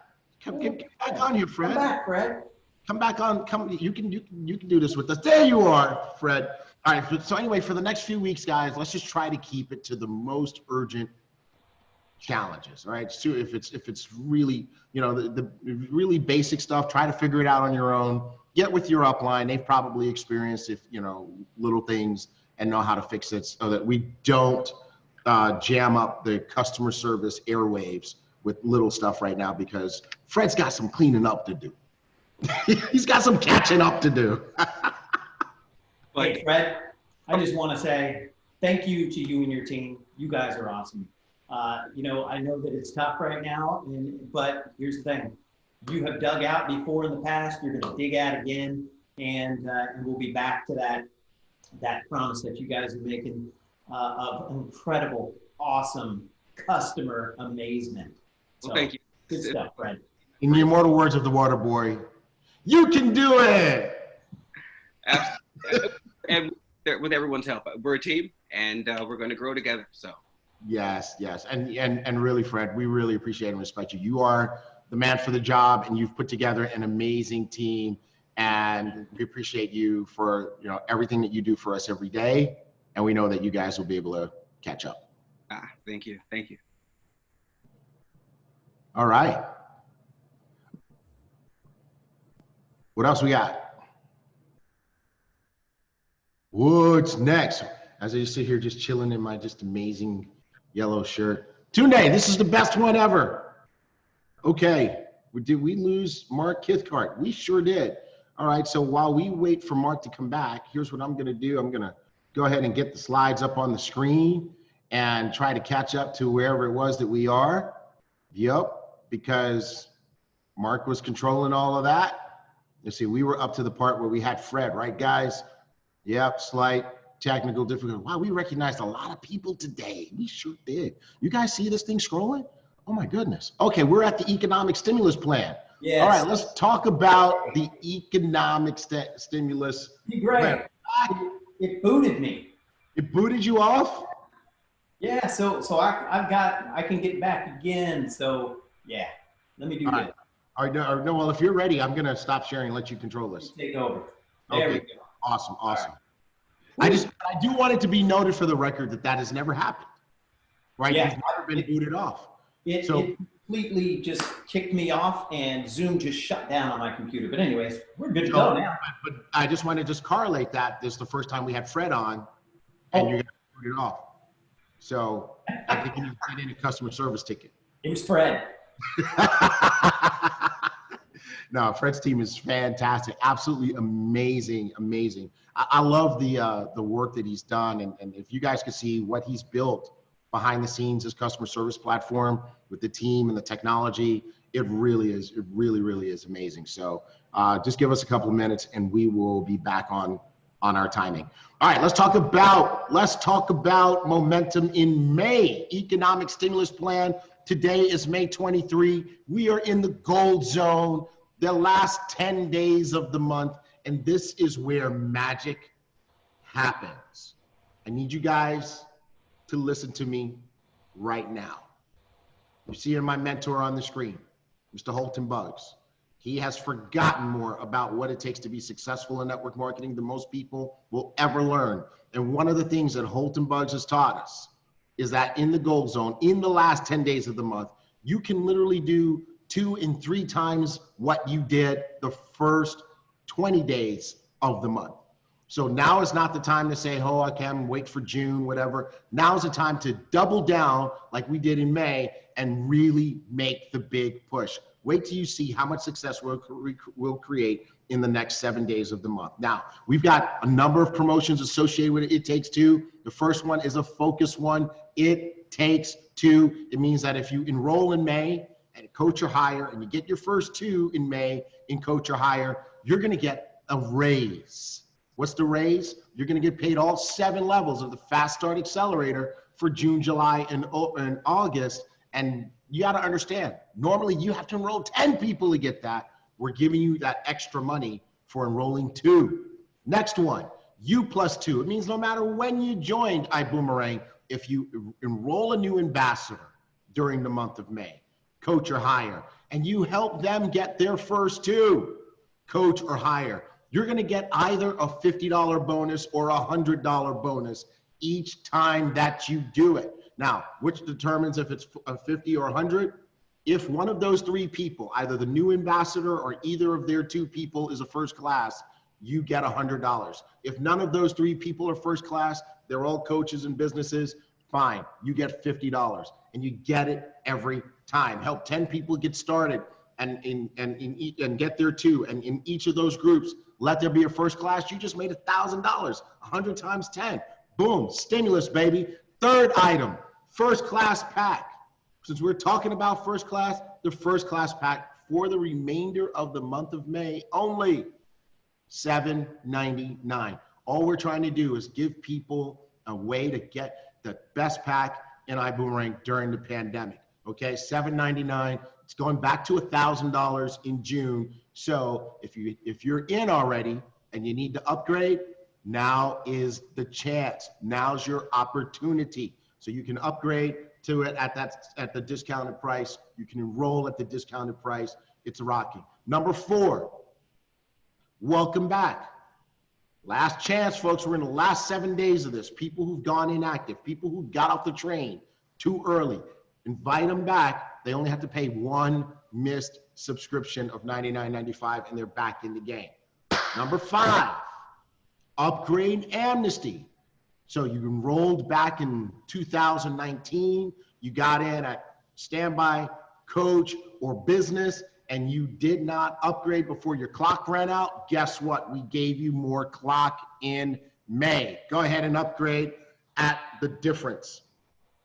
Get back on here, Fred. Come back, Fred. Come back on. You can do this with us. There you are, Fred. All right. So anyway, for the next few weeks, guys, let's just try to keep it to the most urgent challenges. All right. So if it's really, the really basic stuff, try to figure it out on your own. Get with your upline. They've probably experienced little things and know how to fix it so that we don't jam up the customer service airwaves with little stuff right now, because Fred's got some cleaning up to do. He's got some catching up to do. Hey, Fred, I just want to say thank you to you and your team. You guys are awesome. I know that it's tough right now, but here's the thing. You have dug out before in the past. You're going to dig out again, and we'll be back to that promise that you guys are making of incredible, awesome customer amazement. So, Well, thank you. Good stuff, Fred. In the immortal words of the water boy, you can do it. Absolutely. And with everyone's help, we're a team, and we're going to grow together. So. Yes. And really, Fred, we really appreciate and respect you. You are the man for the job, and you've put together an amazing team, and we appreciate you for, everything that you do for us every day. And we know that you guys will be able to catch up. Thank you. All right. What else we got? What's next? As I just sit here just chilling in my just amazing yellow shirt. Tunde, this is the best one ever. Okay, did we lose Mark Kithcart? We sure did. All right, so while we wait for Mark to come back, here's what I'm gonna do. I'm gonna go ahead and get the slides up on the screen and try to catch up to wherever it was that we are. Yep, because Mark was controlling all of that. Let's see, we were up to the part where we had Fred, right, guys? Yep, slight technical difficulty. Wow, we recognized a lot of people today. We sure did. You guys see this thing scrolling? Oh my goodness. Okay, we're at the economic stimulus plan. Yes. All right, let's talk about the economic stimulus Great. plan. It booted me. It booted you off? Yeah, so I can get back again. So yeah, let me do that. All right, no, well, if you're ready, I'm gonna stop sharing and let you control this. Take over. There we go. Awesome. I do want it to be noted for the record that has never happened, right? Yeah. You've never been booted off. It completely just kicked me off, and Zoom just shut down on my computer. But anyways, we're good to go now. But I just want to just correlate that. This is the first time we had Fred on, and you're gonna boot it off. So I think you need to get in a customer service ticket. It was Fred. No, Fred's team is fantastic. Absolutely amazing. I love the work that he's done. And if you guys could see what he's built behind the scenes, his customer service platform with the team and the technology, it really is amazing. So just give us a couple of minutes and we will be back on our timing. All right, let's talk about momentum in May. Economic stimulus plan. Today is May 23. We are in the gold zone, the last 10 days of the month, and this is where magic happens. I need you guys to listen to me right now. You're seeing my mentor on the screen, Mr. Holton Buggs. He has forgotten more about what it takes to be successful in network marketing than most people will ever learn. And one of the things that Holton Buggs has taught us is that in the gold zone, in the last 10 days of the month, you can literally do 2 and 3 times what you did the first 20 days of the month. So now is not the time to say, oh, I can't wait for June, whatever. Now is the time to double down like we did in May and really make the big push. Wait till you see how much success we'll create in the next 7 days of the month. Now, we've got a number of promotions associated with it. It Takes Two. The first one is a focus one. It Takes Two. It means that if you enroll in May and Coach or Hire, and you get your first 2 in May in Coach or Hire, you're going to get a raise. What's the raise? You're going to get paid all 7 levels of the Fast Start Accelerator for June, July, and August. And you got to understand, normally you have to enroll 10 people to get that. We're giving you that extra money for enrolling 2. Next one, U+2. It means no matter when you joined Ibüümerang, if you enroll a new ambassador during the month of May, Coach or Hire, and you help them get their first 2, Coach or Hire, you're going to get either a $50 bonus or a $100 bonus each time that you do it. Now, which determines if it's a 50 or 100? If one of those 3 people, either the new ambassador or either of their 2 people is a first class, you get $100. If none of those 3 people are first class, they're all coaches and businesses, fine, you get $50. And you get it every time. Help 10 people get started and get there too. And in each of those groups, let there be a first class. You just made $1,000, 100 times 10. Boom, stimulus, baby. Third item, first class pack. Since we're talking about first class, the first class pack for the remainder of the month of May only, $7.99. All we're trying to do is give people a way to get the best pack in Ibüümerang during the pandemic. Okay, $7.99. It's going back to $1,000 in June. So if you're in already and you need to upgrade, now is the chance. Now's your opportunity. So you can upgrade to it at the discounted price. You can enroll at the discounted price. It's rocking. Number 4, welcome back. Last chance, folks. We're in the last 7 days of this. People who've gone inactive, people who got off the train too early, invite them back. They only have to pay 1 missed subscription of $99.95 and they're back in the game. Number 5, upgrade amnesty. So you enrolled back in 2019, you got in at standby, coach, or business, and you did not upgrade before your clock ran out. Guess what? We gave you more clock in May. Go ahead and upgrade at the difference.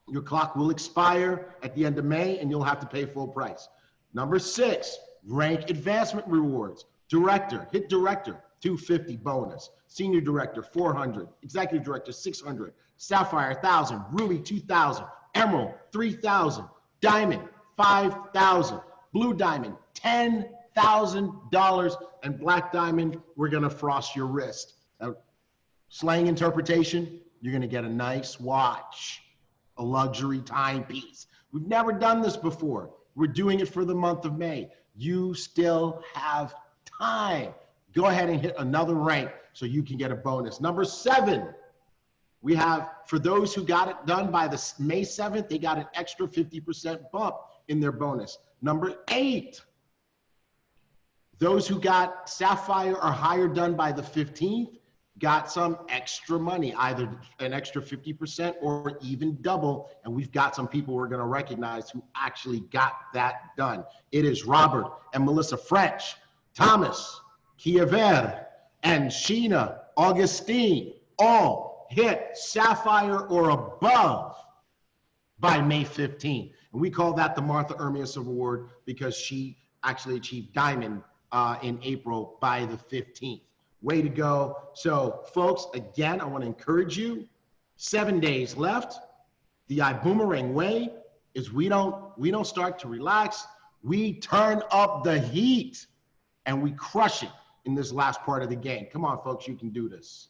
Your clock will expire at the end of May and you'll have to pay full price. Number 6, rank advancement rewards. Director, hit director, $250 bonus. Senior director, $400. Executive director, $600. Sapphire, $1,000. Ruby, $2,000. Emerald, $3,000. Diamond, $5,000. Blue diamond, $10,000. And black diamond, we're gonna frost your wrist. Now, slang interpretation, you're gonna get a nice watch, a luxury timepiece. We've never done this before. We're doing it for the month of May. You still have time. Go ahead and hit another rank so you can get a bonus. Number 7, we have, for those who got it done by the May 7th, they got an extra 50% bump in their bonus. Number 8, those who got Sapphire or higher done by the 15th got some extra money, either an extra 50% or even double. And we've got some people we're gonna recognize who actually got that done. It is Robert and Melissa French, Thomas, Kiever, and Sheena Augustine all hit Sapphire or above by May 15th. And we call that the Martha Ermias Award because she actually achieved Diamond in April by the 15th. Way to go. So folks, again, I want to encourage you, 7 days left. The Ibüümerang way is we don't start to relax. We turn up the heat and we crush it in this last part of the game. Come on, folks, you can do this.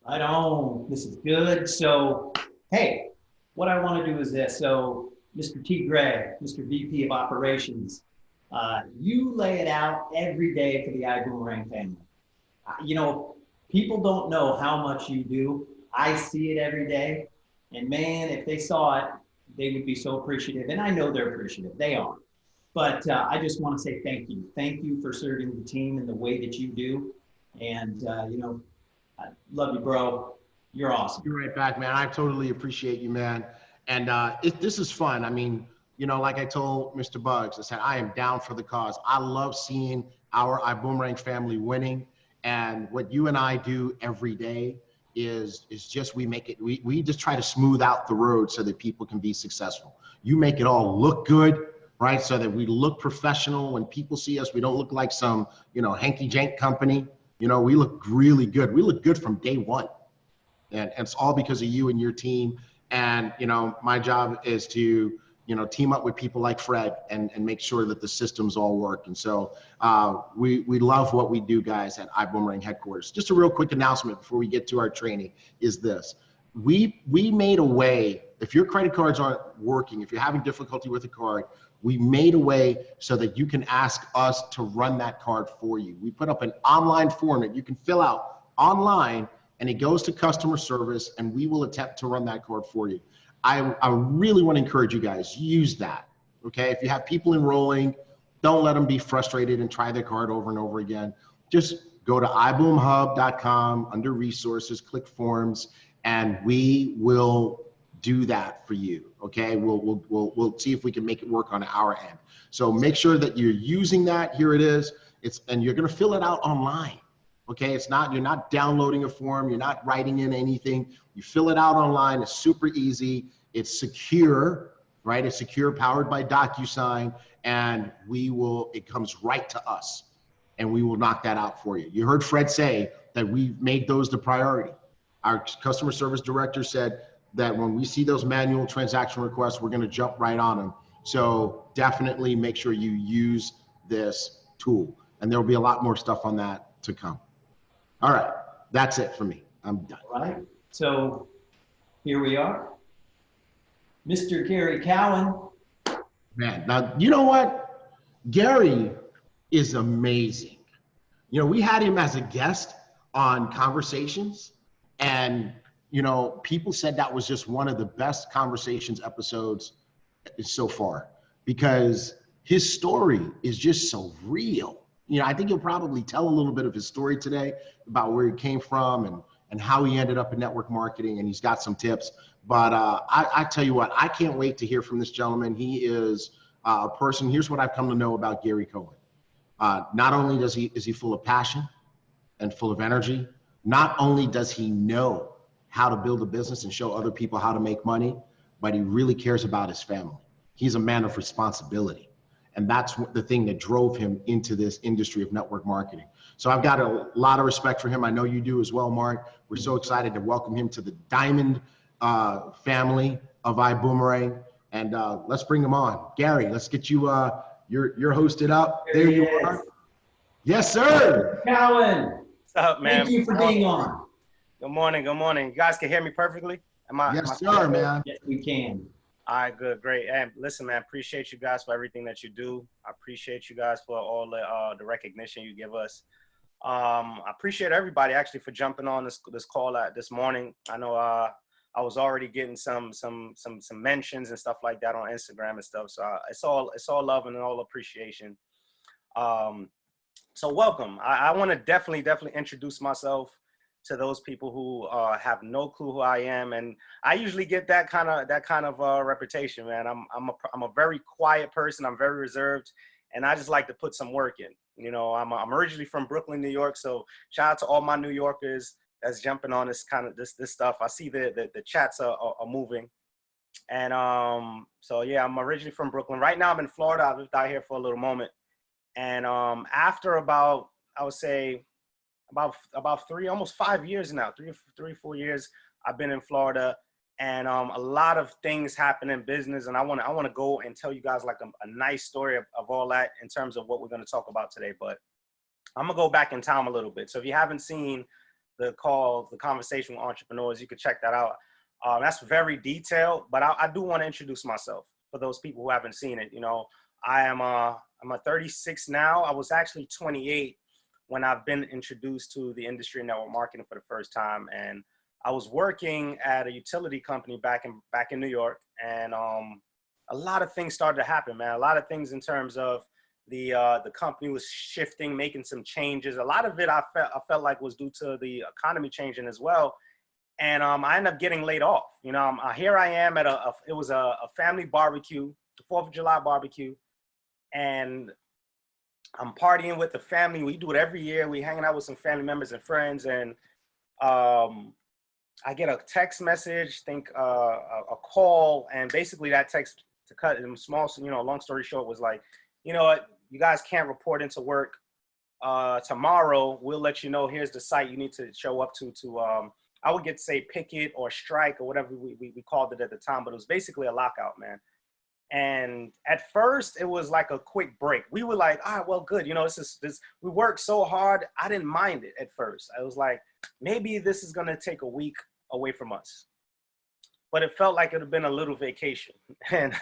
Right on. This is good. So, hey, what I want to do is this. So, Mr. T. Gray, Mr. VP of Operations, you lay it out every day for the Ibüümerang family. You know, people don't know how much you do. I see it every day. And man, if they saw it, they would be so appreciative. And I know they're appreciative. They are. But I just want to say thank you. Thank you for serving the team in the way that you do. And, you know, I love you, bro. You're awesome. You're right back, man. I totally appreciate you, man. And this is fun. I mean, you know, like I told Mr. Buggs, I said, I am down for the cause. I love seeing our Ibüümerang family winning. And what you and I do every day is just we just try to smooth out the road so that people can be successful. You make it all look good, right? So that we look professional. When people see us, we don't look like some, hanky-jank company. We look really good. We look good from day one. And it's all because of you and your team. And, my job is to, team up with people like Fred and make sure that the systems all work. And so we love what we do, guys, at Iboomerang headquarters. Just a real quick announcement before we get to our training is this. We made a way, if your credit cards aren't working, if you're having difficulty with a card, we made a way so that you can ask us to run that card for you. We put up an online form that you can fill out online, and it goes to customer service, and we will attempt to run that card for you. I really want to encourage you guys, use that, okay? If you have people enrolling, don't let them be frustrated and try their card over and over again. Just go to iboomhub.com, under resources, click forms, and we will do that for you, okay? We'll see if we can make it work on our end. So make sure that you're using that. Here it is. And you're gonna fill it out online. Okay, you're not downloading a form, you're not writing in anything. You fill it out online, it's super easy, it's secure, right? It's secure, powered by DocuSign, and it comes right to us, and we will knock that out for you. You heard Fred say that we made those the priority. Our customer service director said that when we see those manual transaction requests, we're gonna jump right on them. So definitely make sure you use this tool, and there'll be a lot more stuff on that to come. All right, that's it for me. I'm done. All right, so here we are. Mr. Gary Cowan. Man, now, you know what? Gary is amazing. We had him as a guest on Conversations, and, people said that was just one of the best Conversations episodes so far, because his story is just so real. I think he'll probably tell a little bit of his story today about where he came from and how he ended up in network marketing, and he's got some tips. But I tell you what, I can't wait to hear from this gentleman. He is a person. Here's what I've come to know about Gary Cowan. Not only is he full of passion and full of energy, not only does he know how to build a business and show other people how to make money, but he really cares about his family. He's a man of responsibility. And that's the thing that drove him into this industry of network marketing. So I've got a lot of respect for him. I know you do as well, Mark. We're so excited to welcome him to the Diamond family of Iboomerang. And let's bring him on. Gary, let's get you, you're hosted up. There you are. Yes, sir. Cowan. What's up, man? Thank you for being on. Good morning, good morning. You guys can hear me perfectly? Yes, sir, man. Yes, we can. All right, good, great. And listen, man, appreciate you guys for everything that you do. I appreciate you guys for all the recognition you give us. I appreciate everybody actually for jumping on this call this morning. I know I was already getting some mentions and stuff like that on Instagram and stuff. So it's all love and all appreciation. So welcome. I want to definitely introduce myself to those people who have no clue who I am, and I usually get that kind of reputation, man. I'm a very quiet person. I'm very reserved, and I just like to put some work in. I'm originally from Brooklyn, New York, so shout out to all my New Yorkers that's jumping on this stuff. I see the chats are moving, and so yeah, I'm originally from Brooklyn. Right now, I'm in Florida. I've lived out here for a little moment, and after about, I would say, about almost 5 years now, 4 years, I've been in Florida, and a lot of things happen in business, and I want to go and tell you guys like a nice story of all that in terms of what we're going to talk about today. But I'm gonna go back in time a little bit. So if you haven't seen the conversation with entrepreneurs, you can check that out. That's very detailed, but I do want to introduce myself for those people who haven't seen it. I'm a 36 now. I was actually 28 when I've been introduced to the industry of network marketing for the first time. And I was working at a utility company back in New York, and a lot of things started to happen, man. A lot of things in terms of the company was shifting, making some changes. A lot of it I felt like was due to the economy changing as well. And I ended up getting laid off. Here I am at it was a family barbecue, the 4th of July barbecue, and I'm partying with the family. We do it every year. We hanging out with some family members and friends, and I get a text message, a call, and basically that text to cut them small, long story short, was like, you know what, you guys can't report into work tomorrow. We'll let you know, here's the site you need to show up to I would get to say picket or strike or whatever we called it at the time, but it was basically a lockout, man. And at first it was like a quick break. We were like, well, good. We worked so hard. I didn't mind it at first. I was like, maybe this is going to take a week away from us. But it felt like it had been a little vacation. And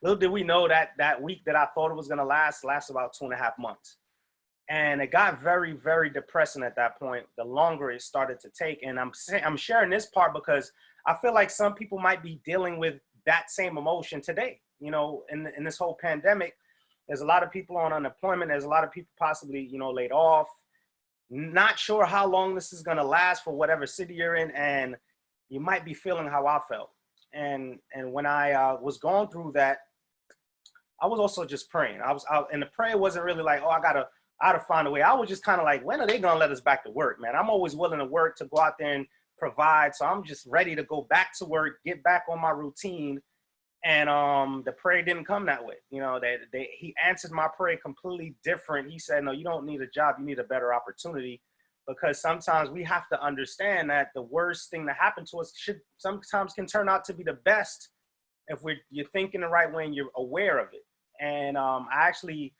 little did we know that that week that I thought it was going to last about 2.5 months. And it got very, very depressing at that point, the longer it started to take. And I'm sharing this part because I feel like some people might be dealing with that same emotion today. In this whole pandemic, there's a lot of people on unemployment. There's a lot of people possibly, laid off, not sure how long this is going to last for whatever city you're in. And you might be feeling how I felt. And when I was going through that, I was also just praying. And the prayer wasn't really like, I gotta find a way. I was just kind of like, when are they gonna let us back to work, man? I'm always willing to work, to go out there and provide. So I'm just ready to go back to work, get back on my routine. And the prayer didn't come that way. He answered my prayer completely different. He said, no, you don't need a job. You need a better opportunity, because sometimes we have to understand that the worst thing that happened to us sometimes can turn out to be the best if you're thinking the right way and you're aware of it. And I actually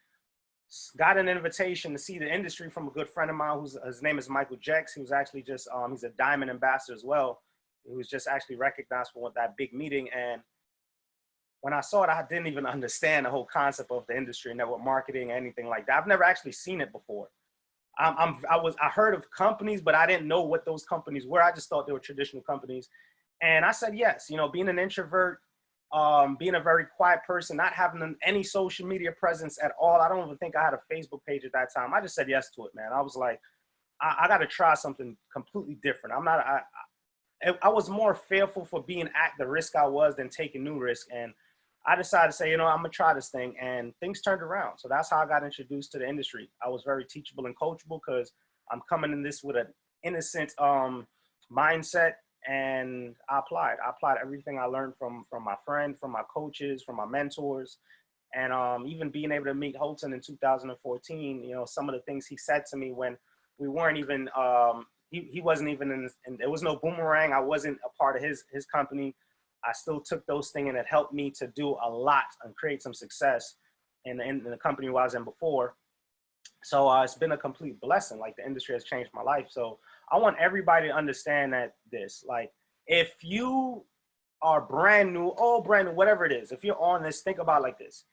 got an invitation to see the industry from a good friend of mine his name is Michael Jex. He was actually just, he's a Diamond ambassador as well. He was just actually recognized for that big meeting. And when I saw it, I didn't even understand the whole concept of the industry, network marketing, anything like that. I've never actually seen it before. I heard of companies, but I didn't know what those companies were. I just thought they were traditional companies. And I said, yes, being an introvert, being a very quiet person, not having any social media presence at all. I don't even think I had a Facebook page at that time. I just said yes to it, man. I was like, I got to try something completely different. I was more fearful for being at the risk I was than taking new risk. And I decided to say, I'm going to try this thing, and things turned around. So that's how I got introduced to the industry. I was very teachable and coachable because I'm coming in this with an innocent mindset, and I applied everything I learned from my friend, from my coaches, from my mentors, and even being able to meet Holton in 2014, some of the things he said to me when we weren't even, he wasn't even there was no Boomerang. I wasn't a part of his company. I still took those things, and it helped me to do a lot and create some success in the company I was in before. So it's been a complete blessing. Like, the industry has changed my life. So I want everybody to understand that if you are brand new, whatever it is, if you're on this, think about it like this.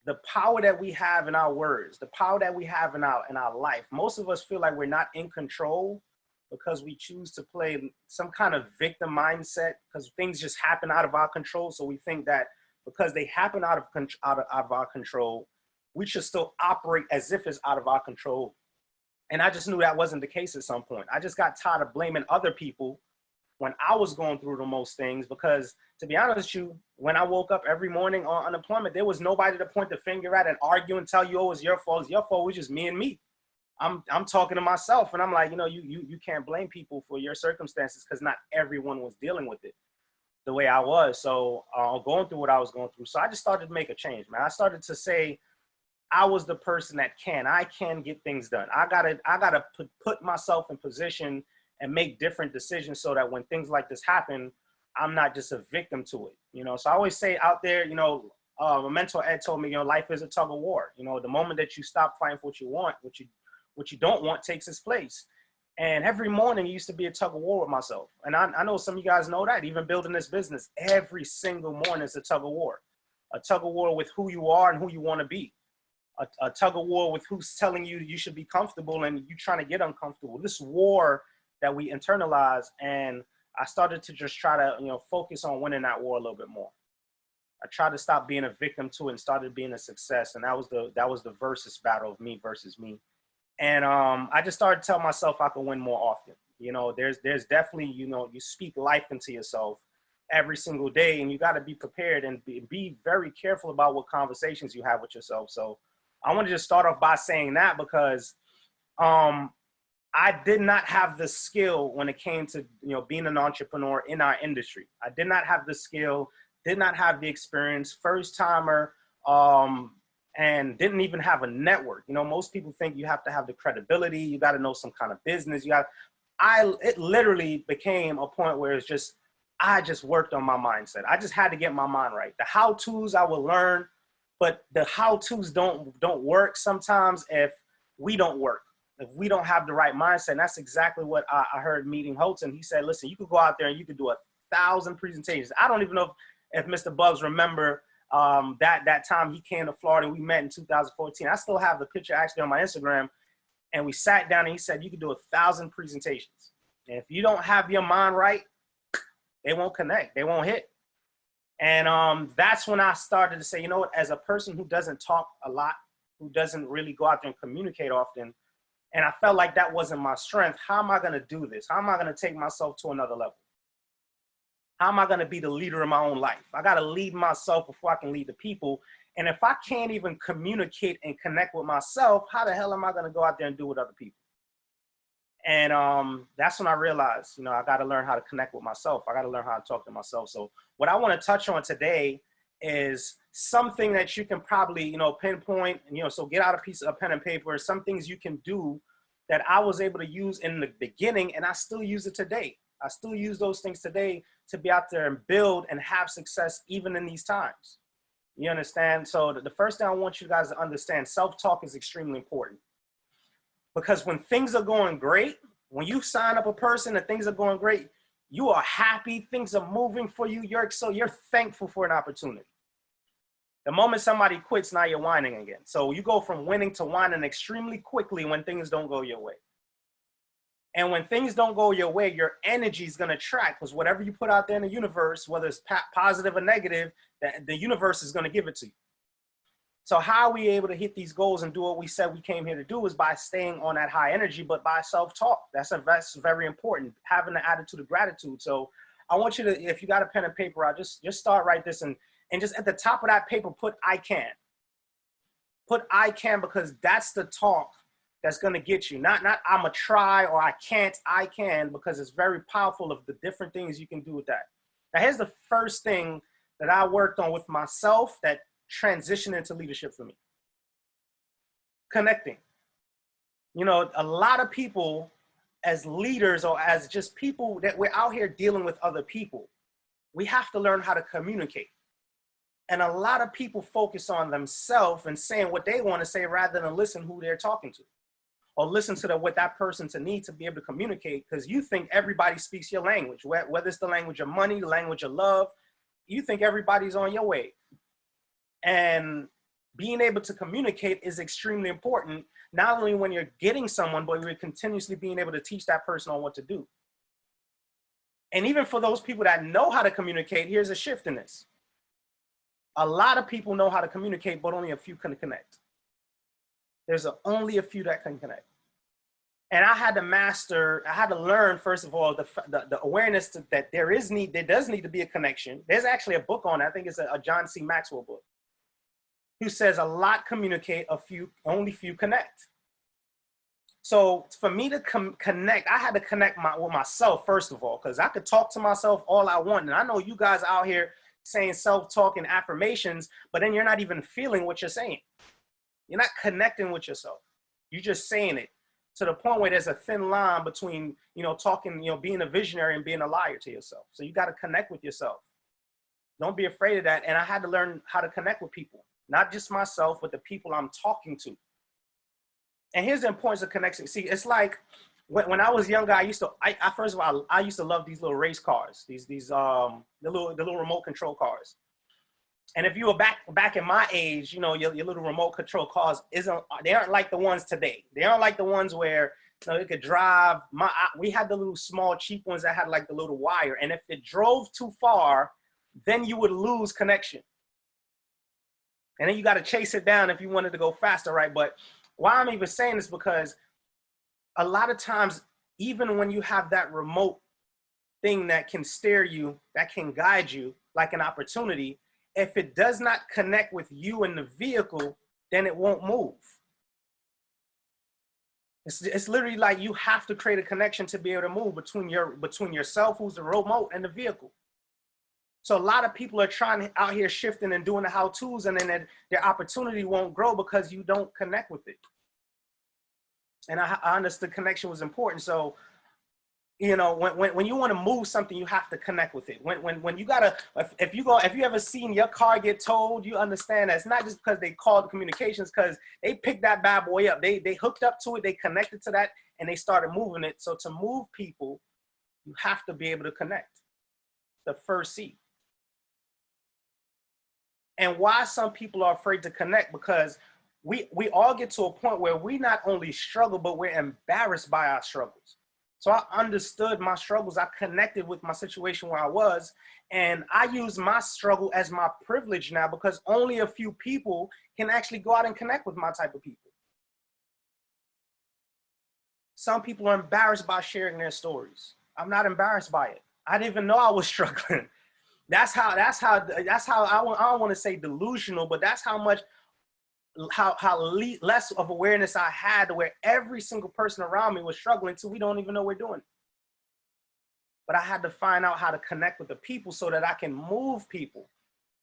The power that we have in our words, the power that we have in our life, most of us feel like we're not in control because we choose to play some kind of victim mindset, because things just happen out of our control. So we think that because they happen out of our control, we should still operate as if it's out of our control. And I just knew that wasn't the case at some point. I just got tired of blaming other people when I was going through the most things, because to be honest with you, when I woke up every morning on unemployment, there was nobody to point the finger at and argue and tell you, it's your fault. It's your fault. It was just me and me. I'm talking to myself, and I'm like, you can't blame people for your circumstances, because not everyone was dealing with it the way I was. So going through what I was going through. So I just started to make a change, man. I started to say, I was the person that I can get things done. I gotta put myself in position and make different decisions so that when things like this happen, I'm not just a victim to it. So I always say out there, a mentor Ed told me, life is a tug of war. The moment that you stop fighting for what you want, what you don't want takes its place. And every morning it used to be a tug of war with myself. And I know some of you guys know that, even building this business, every single morning is a tug of war. A tug of war with who you are and who you want to be. A tug of war with who's telling you you should be comfortable and you trying to get uncomfortable. This war that we internalize. And I started to just try to, focus on winning that war a little bit more. I tried to stop being a victim to it and started being a success. And that was the versus battle of me versus me. And I just started to tell myself I could win more often. There's definitely, you speak life into yourself every single day, and you got to be prepared and be very careful about what conversations you have with yourself. So I want to just start off by saying that, because I did not have the skill when it came to, being an entrepreneur in our industry. I did not have the skill did not have the experience, first timer, and didn't even have a network. You know, most people think you have to have the credibility, you got to know some kind of business. It literally became a point where it's just, I just worked on my mindset. I just had to get my mind right. The how-tos I will learn, but the how-tos don't work sometimes if we don't work, if we don't have the right mindset. And that's exactly what I heard meeting Holton. He said, listen, you could go out there and you could do 1,000 presentations. I don't even know if Mr. Buggs remember that time he came to Florida and we met in 2014. I still have the picture actually on my Instagram. And we sat down and he said, you could do 1,000 presentations. And if you don't have your mind right, they won't connect, they won't hit. And that's when I started to say, you know what, as a person who doesn't talk a lot, who doesn't really go out there and communicate often, and I felt like that wasn't my strength, how am I gonna do this? How am I gonna take myself to another level? How am I gonna be the leader of my own life? I gotta lead myself before I can lead the people. And if I can't even communicate and connect with myself, how the hell am I gonna go out there and do with other people? And that's when I realized, you know, I gotta learn how to connect with myself. I gotta learn how to talk to myself. So what I wanna touch on today is something that you can probably, you know, pinpoint, you know, so get out a piece of pen and paper, some things you can do that I was able to use in the beginning and I still use it today. I still use those things today to be out there and build and have success even in these times. You understand? So the first thing I want you guys to understand, self-talk is extremely important. Because when things are going great, when you sign up a person and things are going great, you are happy, things are moving for you, you're thankful for an opportunity. The moment somebody quits, now you're whining again. So you go from winning to whining extremely quickly when things don't go your way. And when things don't go your way, your energy is gonna track, because whatever you put out there in the universe, whether it's positive or negative, the universe is gonna give it to you. So how are we able to hit these goals and do what we said we came here to do is by staying on that high energy, but by self-talk. That's very important, having the attitude of gratitude. So I want you to, if you got a pen and paper out, just start write this and just at the top of that paper, put I can. Put I can, because that's the talk that's gonna get you. Not I'm a try or I can't, I can, because it's very powerful of the different things you can do with that. Now here's the first thing that I worked on with myself that transitioned into leadership for me. Connecting. You know, a lot of people as leaders or as just people that we're out here dealing with other people, we have to learn how to communicate. And a lot of people focus on themselves and saying what they want to say rather than listen who they're talking to, or listen to what that person's need to be able to communicate, because you think everybody speaks your language, whether it's the language of money, the language of love, you think everybody's on your wave. And being able to communicate is extremely important, not only when you're getting someone, but you're continuously being able to teach that person on what to do. And even for those people that know how to communicate, here's a shift in this. A lot of people know how to communicate, but only a few can connect. There's only a few that can connect. And I had to learn, first of all, the awareness that there does need to be a connection. There's actually a book on it. I think it's a John C. Maxwell book, who says a lot communicate, only few connect. So for me to connect, I had to connect with myself, first of all, because I could talk to myself all I want. And I know you guys out here saying self-talk and affirmations, but then you're not even feeling what you're saying. You're not connecting with yourself. You're just saying it to the point where there's a thin line between, you know, talking, you know, being a visionary and being a liar to yourself. So you got to connect with yourself. Don't be afraid of that. And I had to learn how to connect with people, not just myself, but the people I'm talking to. And here's the importance of connection. See, it's like when I was younger, first of all, I used to love these little race cars, the little remote control cars. And if you were back in my age, you know, your little remote control cars they aren't like the ones today. They aren't like the ones where, you know, you could drive. We had the little small cheap ones that had like the little wire. And if it drove too far, then you would lose connection. And then you got to chase it down if you wanted to go faster, right? But why I'm even saying this, because a lot of times, even when you have that remote thing that can steer you, that can guide you, like an opportunity, if it does not connect with you and the vehicle, then it won't move. It's literally like you have to create a connection to be able to move between yourself, who's the remote, and the vehicle. So a lot of people are trying out here shifting and doing the how-tos, and then their opportunity won't grow because you don't connect with it. And I understood connection was important. So, you know, when you want to move something, you have to connect with it. When you gotta, if you ever seen your car get towed, you understand that it's not just because they called communications, because they picked that bad boy up. They hooked up to it, they connected to that, and they started moving it. So to move people, you have to be able to connect. The first C. And why some people are afraid to connect, because we all get to a point where we not only struggle, but we're embarrassed by our struggles. So I understood my struggles. I connected with my situation where I was, and I use my struggle as my privilege now, because only a few people can actually go out and connect with my type of people. Some people are embarrassed by sharing their stories. I'm not embarrassed by it. I didn't even know I was struggling. That's how I don't want to say delusional, but that's how much, less of awareness I had, to where every single person around me was struggling till we don't even know we're doing it. But I had to find out how to connect with the people so that I can move people.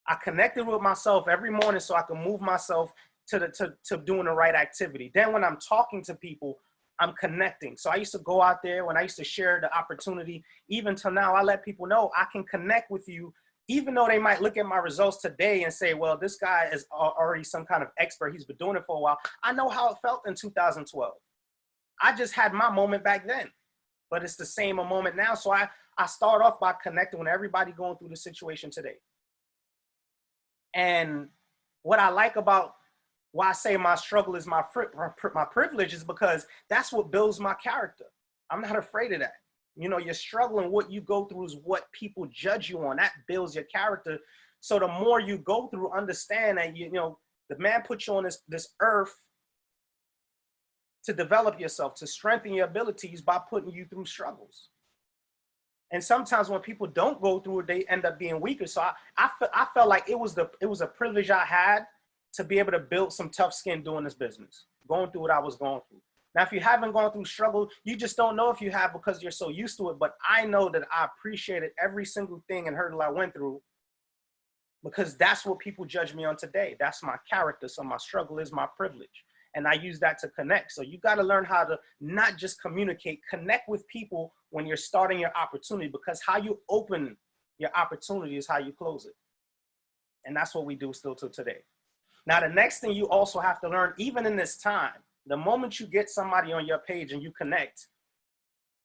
I connected with myself every morning so I can move myself to doing the right activity. Then when I'm talking to people, I'm connecting. So I used to go out there when I used to share the opportunity. Even till now, I let people know I can connect with you, even though they might look at my results today and say, well, this guy is already some kind of expert. He's been doing it for a while. I know how it felt in 2012. I just had my moment back then, but it's the same a moment now. So I start off by connecting with everybody going through the situation today. And what I like about why I say my struggle is my privilege is because that's what builds my character. I'm not afraid of that. You know, you're struggling, what you go through is what people judge you on. That builds your character. So the more you go through, understand that, you know, the man put you on this earth to develop yourself, to strengthen your abilities by putting you through struggles. And sometimes when people don't go through it, they end up being weaker. So I felt like it was a privilege I had to be able to build some tough skin doing this business, going through what I was going through. Now, if you haven't gone through struggle, you just don't know if you have, because you're so used to it. But I know that I appreciated every single thing and hurdle I went through, because that's what people judge me on today. That's my character. So my struggle is my privilege. And I use that to connect. So you got to learn how to not just communicate, connect with people when you're starting your opportunity, because how you open your opportunity is how you close it. And that's what we do still till today. Now, the next thing you also have to learn, even in this time, the moment you get somebody on your page and you connect,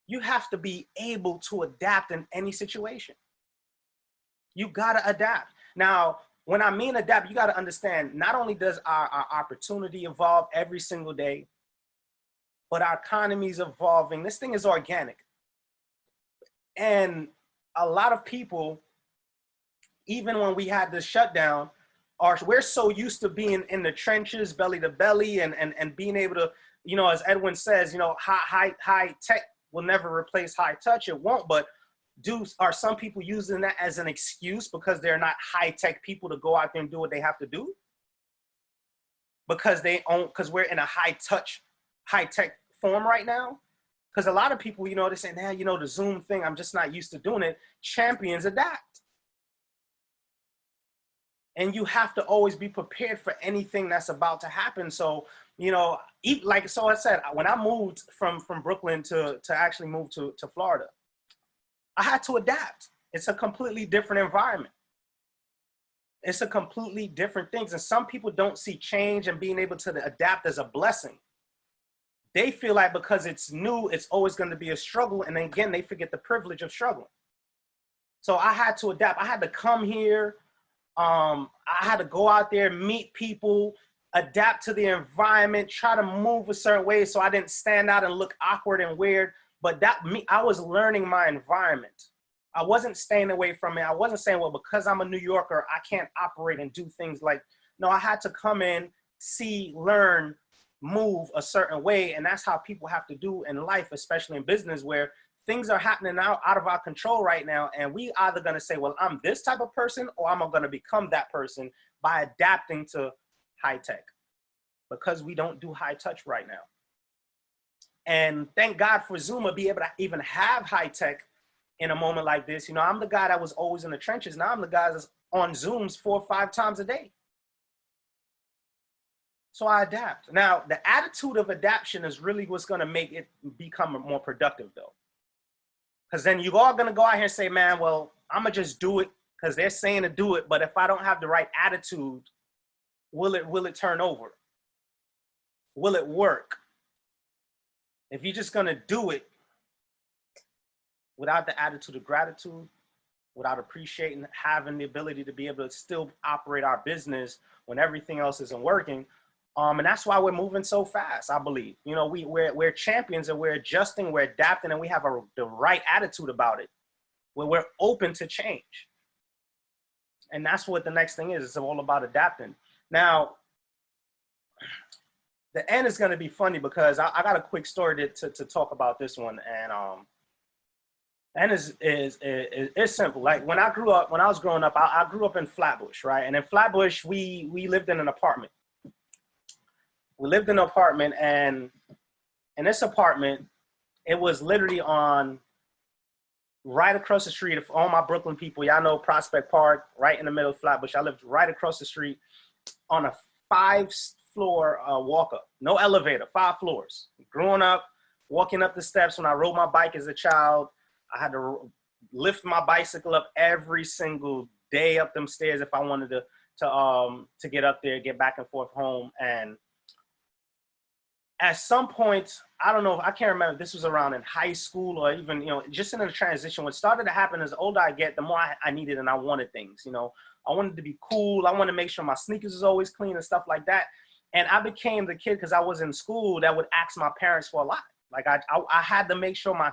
you have to be able to adapt in any situation. You got to adapt. Now, when I mean adapt, you got to understand, not only does our opportunity evolve every single day, but our economy is evolving. This thing is organic. And a lot of people, even when we had this shutdown, we're so used to being in the trenches, belly to belly, and being able to, you know, as Edwin says, you know, high tech will never replace high touch. It won't, but are some people using that as an excuse because they're not high tech people to go out there and do what they have to do? Because we're in a high tech form right now? Because a lot of people, you know, they say, nah, you know, the Zoom thing, I'm just not used to doing it. Champions adapt. And you have to always be prepared for anything that's about to happen. So, you know, like so I said, when I moved from Brooklyn to actually move to Florida, I had to adapt. It's a completely different environment. It's a completely different things. And some people don't see change and being able to adapt as a blessing. They feel like because it's new, it's always going to be a struggle. And then again, they forget the privilege of struggling. So I had to adapt. I had to come here. I had to go out there, meet people, adapt to the environment, try to move a certain way so I didn't stand out and look awkward and weird. But I was learning my environment. I wasn't staying away from it. I wasn't saying, well, because I'm a New Yorker, I can't operate and do things like, no, I had to come in, see, learn, move a certain way. And that's how people have to do in life, especially in business, where things are happening out of our control right now. And we either going to say, well, I'm this type of person, or I'm going to become that person by adapting to high tech, because we don't do high touch right now. And thank God for Zoom to be able to even have high tech, in a moment like this. You know, I'm the guy that was always in the trenches. Now I'm the guy that's on Zooms 4 or 5 times a day. So I adapt. Now, the attitude of adaptation is really what's going to make it become more productive, though. Because then you all going to go out here and say, man, well, I'm going to just do it because they're saying to do it. But if I don't have the right attitude, will it turn over? Will it work? If you're just going to do it without the attitude of gratitude, without appreciating, having the ability to be able to still operate our business when everything else isn't working. And that's why we're moving so fast, I believe. You know, we're champions, and we're adjusting, we're adapting, and we have the right attitude about it, where we're open to change. And that's what the next thing is. It's all about adapting. Now, the end is going to be funny because I got a quick story to talk about this one. And is simple. Like when I was growing up, I grew up in Flatbush, right? And in Flatbush, we lived in an apartment. We lived in an apartment, and in this apartment, it was literally on right across the street. Of all my Brooklyn people, y'all know Prospect Park, right in the middle of Flatbush. I lived right across the street on a 5-floor walk-up, no elevator, 5 floors. Growing up, walking up the steps when I rode my bike as a child, I had to lift my bicycle up every single day up them stairs if I wanted to get up there, get back and forth home. And at some point, I don't know, I can't remember, this was around in high school or even, you know, just in the transition. What started to happen is the older I get, the more I needed and I wanted things, you know. I wanted to be cool. I wanted to make sure my sneakers was always clean and stuff like that. And I became the kid, because I was in school, that would ask my parents for a lot. Like I had to make sure my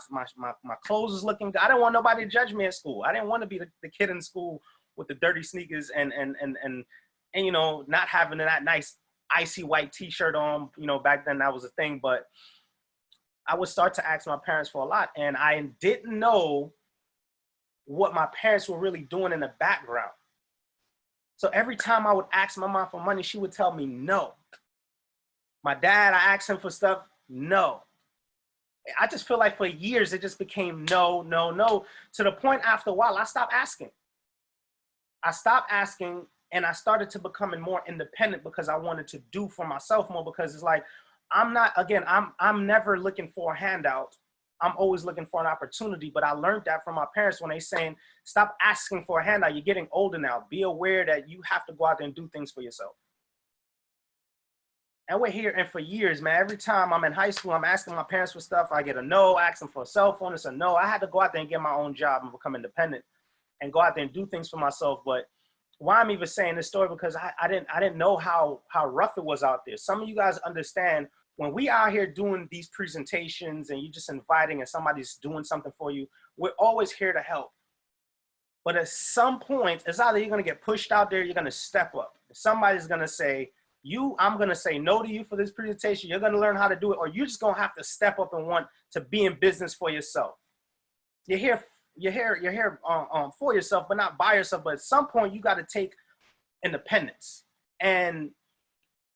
clothes was looking good. I didn't want nobody to judge me at school. I didn't want to be the kid in school with the dirty sneakers and you know, not having that nice icy white t-shirt on. You know, back then that was a thing. But I would start to ask my parents for a lot, and I didn't know what my parents were really doing in the background. So every time I would ask my mom for money, she would tell me no. My dad, I asked him for stuff, no. I just feel like for years, it just became no, no, no, to the point after a while, I stopped asking. And I started to becoming more independent because I wanted to do for myself more, because it's like, I'm never looking for a handout. I'm always looking for an opportunity. But I learned that from my parents when they saying, stop asking for a handout. You're getting older now. Be aware that you have to go out there and do things for yourself. And we're here, and for years, man, every time I'm in high school, I'm asking my parents for stuff. I get a no, asking for a cell phone, it's a no. I had to go out there and get my own job and become independent and go out there and do things for myself. But why I'm even saying this story, because I didn't know how rough it was out there. Some of you guys understand when we out here doing these presentations and you just inviting and somebody's doing something for you, we're always here to help. But at some point, it's either you're going to get pushed out there, or you're going to step up. Somebody's going to say, I'm going to say no to you for this presentation. You're going to learn how to do it, or you're just going to have to step up and want to be in business for yourself. You're here for yourself, but not by yourself. But at some point, you got to take independence. And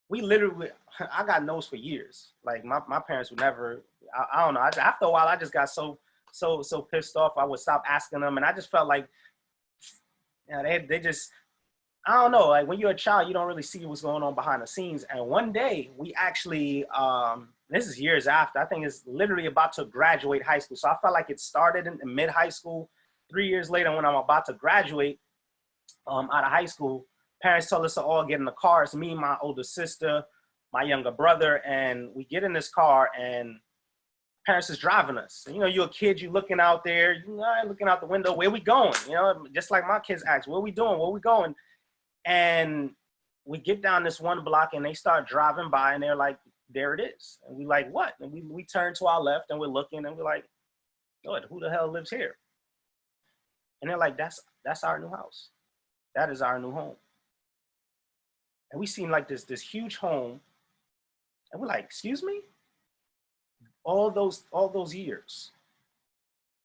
we literally, I got no's for years. Like my parents would never, I don't know. After a while, I just got so pissed off. I would stop asking them. And I just felt like, you know, they just, I don't know. Like when you're a child, you don't really see what's going on behind the scenes. And one day we actually, this is years after, I think it's literally about to graduate high school. So I felt like it started in mid high school. 3 years later, when I'm about to graduate out of high school, parents told us to all get in the car. It's me, my older sister, my younger brother, and we get in this car, and parents is driving us. And, you know, you're a kid, you're looking out there, looking out the window, where we going? You know, just like my kids ask, where we doing? Where we going? And we get down this one block, and they start driving by, and they're like, there it is. And we like, what? And we turn to our left, and we're looking, and we're like, God, who the hell lives here? And they're like, that's our new house. That is our new home. And we seen like this huge home, and we're like, excuse me? All those years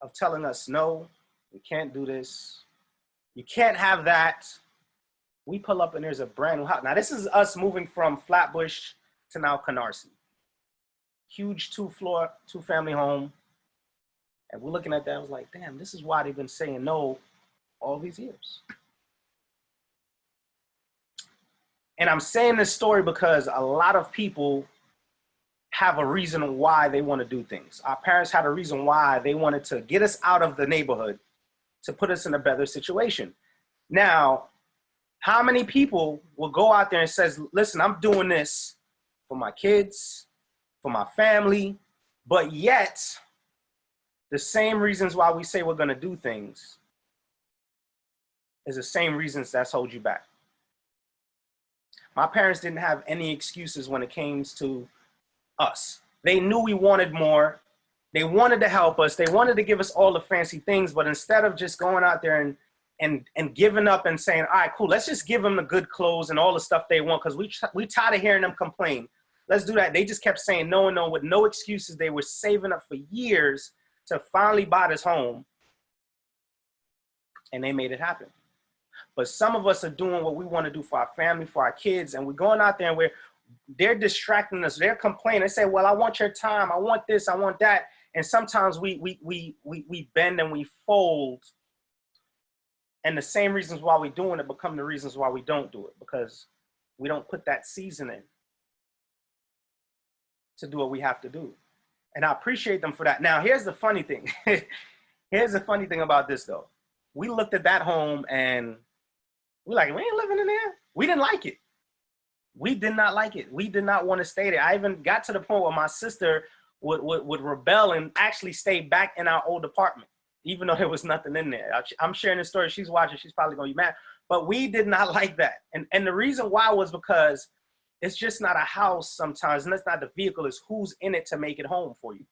of telling us, no, we can't do this. You can't have that. We pull up and there's a brand new house. Now this is us moving from Flatbush to now Canarsie. Huge 2-family home. And we're looking at that, I was like, damn, this is why they've been saying no all these years. And I'm saying this story because a lot of people have a reason why they want to do things. Our parents had a reason why they wanted to get us out of the neighborhood to put us in a better situation. Now, how many people will go out there and says, listen, I'm doing this for my kids, for my family, but yet the same reasons why we say we're going to do things is the same reasons that's hold you back. My parents didn't have any excuses when it came to us. They knew we wanted more. They wanted to help us. They wanted to give us all the fancy things, but instead of just going out there and giving up and saying, all right, cool, let's just give them the good clothes and all the stuff they want, because we tired of hearing them complain. Let's do that. They just kept saying no and no with no excuses. They were saving up for years to finally buy this home, and they made it happen. But some of us are doing what we want to do for our family, for our kids, and we're going out there and they're distracting us. They're complaining. They say, well, I want your time. I want this. I want that. And sometimes we bend and we fold. And the same reasons why we're doing it become the reasons why we don't do it, because we don't put that seasoning to do what we have to do. And I appreciate them for that. Now, here's the funny thing. Here's the funny thing about this, though. We looked at that home and we're like, we ain't living in there. We didn't like it. We did not like it. We did not want to stay there. I even got to the point where my sister would rebel and actually stay back in our old apartment, even though there was nothing in there. I'm sharing this story. She's watching. She's probably going to be mad. But we did not like that. And the reason why was because it's just not a house sometimes. And that's not the vehicle. It's who's in it to make it home for you.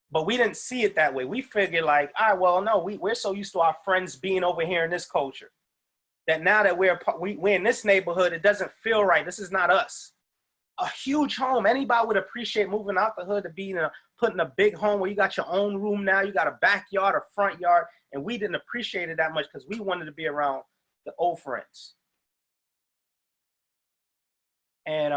But we didn't see it that way. We figured like, all right, well, no, we're so used to our friends being over here in this culture that now that we're in this neighborhood, it doesn't feel right. This is not us. A huge home. Anybody would appreciate moving out the hood to be putting a big home where you got your own room now, you got a backyard, a front yard, and we didn't appreciate it that much because we wanted to be around the old friends. And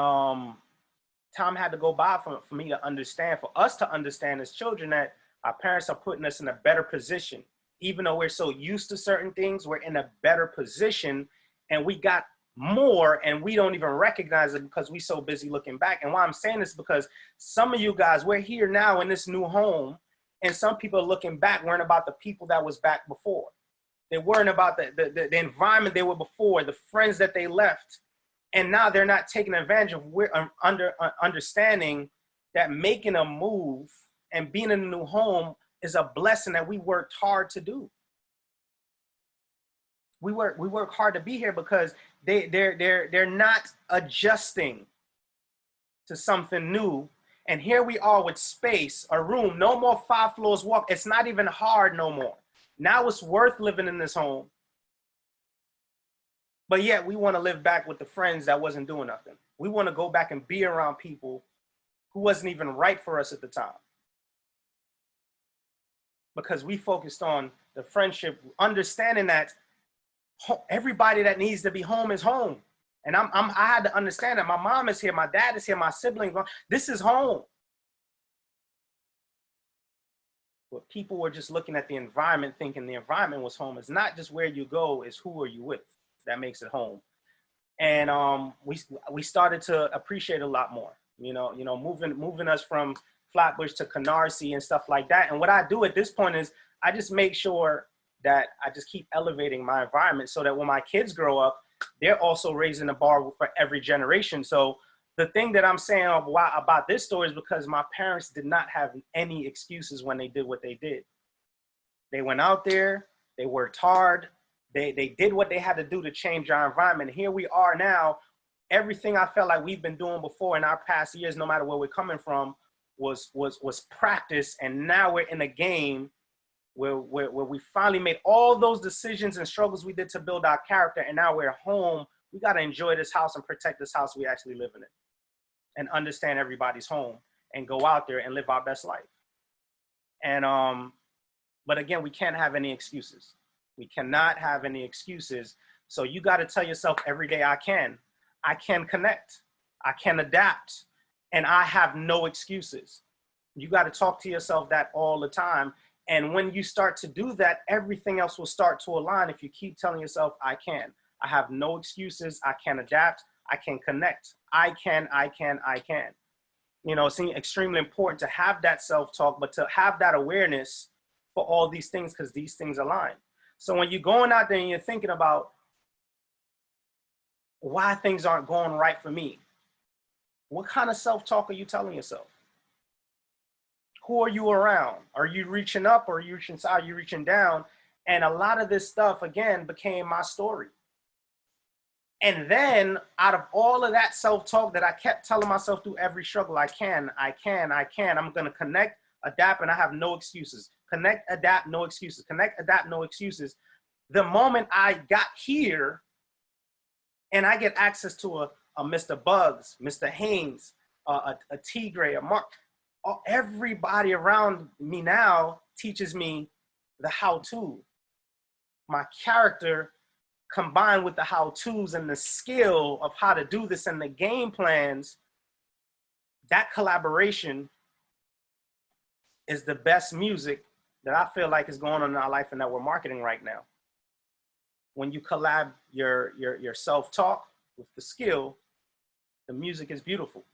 time had to go by for me to understand, for us to understand as children that our parents are putting us in a better position. Even though we're so used to certain things, we're in a better position and we got more and we don't even recognize it because we're so busy looking back. And why I'm saying this is because some of you guys, we're here now in this new home and some people are looking back, weren't about the people that was back before. They weren't about the environment they were before, the friends that they left. And now they're not taking advantage of understanding that making a move and being in a new home is a blessing that we worked hard to do. We work hard to be here because they're not adjusting to something new. And here we are with space, a room, no more 5 floors walk. It's not even hard no more. Now it's worth living in this home. But yet we want to live back with the friends that wasn't doing nothing. We want to go back and be around people who wasn't even right for us at the time. Because we focused on the friendship, understanding that everybody that needs to be home is home. And I had to understand that my mom is here, my dad is here, my siblings, this is home. But people were just looking at the environment, thinking the environment was home. It's not just where you go, it's who are you with that makes it home. And we started to appreciate a lot more, moving us from Flatbush to Canarsie and stuff like that. And what I do at this point is I just make sure that I just keep elevating my environment so that when my kids grow up, they're also raising the bar for every generation. So the thing that I'm saying about this story is because my parents did not have any excuses when they did what they did. They went out there, they worked hard, they did what they had to do to change our environment. Here we are now. Everything I felt like we've been doing before in our past years, no matter where we're coming from, was practice, and now we're in a game where we finally made all those decisions and struggles we did to build our character, and now we're home. We got to enjoy this house and protect this house we actually live in it, and understand everybody's home, and go out there and live our best life. And but again, we can't have any excuses. We cannot have any excuses. So you got to tell yourself every day, I can connect, I can adapt. And I have no excuses. You got to talk to yourself that all the time. And when you start to do that, everything else will start to align. If you keep telling yourself, I can, I have no excuses, I can adapt, I can connect, I can. You know, it's extremely important to have that self-talk, but to have that awareness for all these things, because these things align. So when you're going out there and you're thinking about why things aren't going right for me, what kind of self-talk are you telling yourself? Who are you around? Are you reaching up, or are you reaching side? Are you reaching down? And a lot of this stuff, again, became my story. And then out of all of that self-talk that I kept telling myself through every struggle, I can, I'm gonna connect, adapt, and I have no excuses. Connect, adapt, no excuses. Connect, adapt, no excuses. The moment I got here and I get access to a Mr. Buggs, Mr. Haynes, a T. Gray, a Mark, everybody around me now teaches me the how-to. My character combined with the how-tos and the skill of how to do this and the game plans, that collaboration is the best music that I feel like is going on in our life and that we're marketing right now. When you collab your self-talk with the skill, the music is beautiful.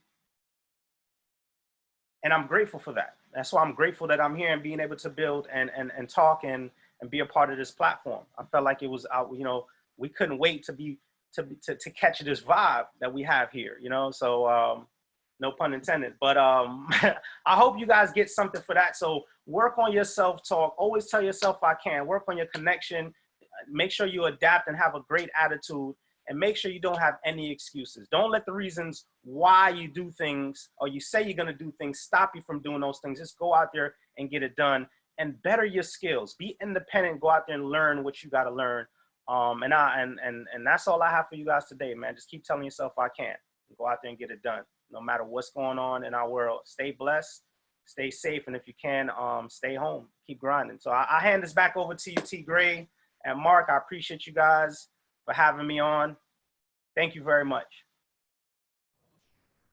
And I'm grateful for that. That's why I'm grateful that I'm here and being able to build and talk and be a part of this platform. I felt like it was, you know, we couldn't wait to catch this vibe that we have here, you know? So no pun intended, but I hope you guys get something for that. So work on your self-talk. Always tell yourself I can. Work on your connection. Make sure you adapt and have a great attitude, and make sure you don't have any excuses. Don't let the reasons why you do things or you say you're gonna do things stop you from doing those things. Just go out there and get it done and better your skills. Be independent, go out there and learn what you gotta learn. And that's all I have for you guys today, man. Just keep telling yourself I can. Go out there and get it done. No matter what's going on in our world, stay blessed, stay safe, and if you can, stay home, keep grinding. So I hand this back over to you, T. Gray and Mark. I appreciate you guys for having me on. Thank you very much.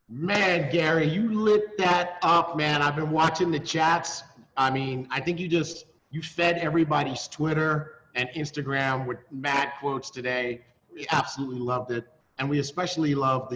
Man, Gary, you lit that up, man. I've been watching the chats. I mean, I think you fed everybody's Twitter and Instagram with mad quotes today. We absolutely loved it. And we especially love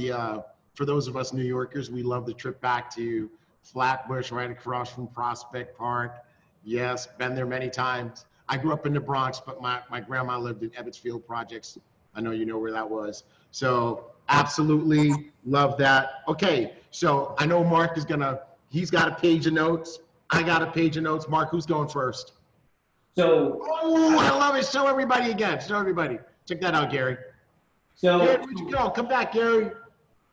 for those of us New Yorkers, we love the trip back to Flatbush, right across from Prospect Park. Yes, been there many times. I grew up in the Bronx, but my grandma lived in Ebbetsfield Projects. I know you know where that was. So absolutely love that. Okay, so I know Mark he's got a page of notes. I got a page of notes. Mark, who's going first? So, oh, I love it. Show everybody again. Show everybody. Check that out, Gary. So, Gary, where'd you go? Come back, Gary.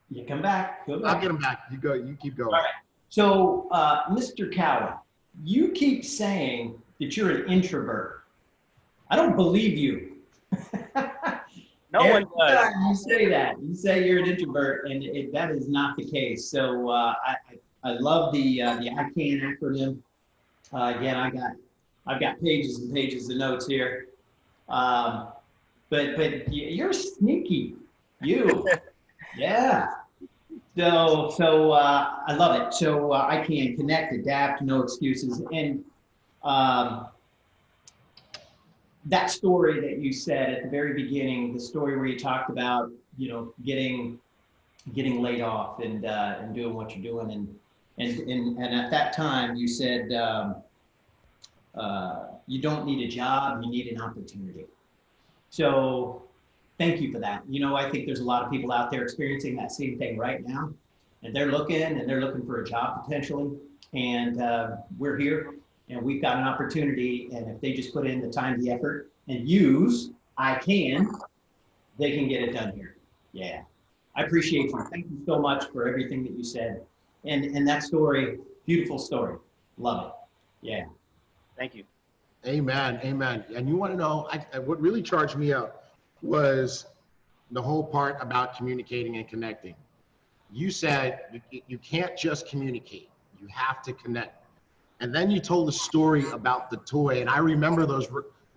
You come back. Go back. I'll get him back. You go. You keep going. All right. So, Mr. Cowan, you keep saying that you're an introvert. I don't believe you. No one does. You say that. You say you're an introvert, and that is not the case. So I love the I CAN acronym. Again, I've got pages and pages of notes here. But you're sneaky. You. Yeah. So I love it. So I can connect, adapt, no excuses, and that story that you said at the very beginning, the story where you talked about, you know, getting laid off and doing what you're doing, and at that time you said you don't need a job, you need an opportunity. So thank you for that. You know, I think there's a lot of people out there experiencing that same thing right now, and they're looking for a job potentially, and we're here. And we've got an opportunity, and if they just put in the time, the effort, and use I CAN, they can get it done here. Yeah, I appreciate you. Thank you so much for everything that you said. And that story, beautiful story. Love it. Yeah. Thank you. Amen. Amen. And you want to know, what really charged me up was the whole part about communicating and connecting. You said you can't just communicate, you have to connect. And then you told a story about the toy, and I remember those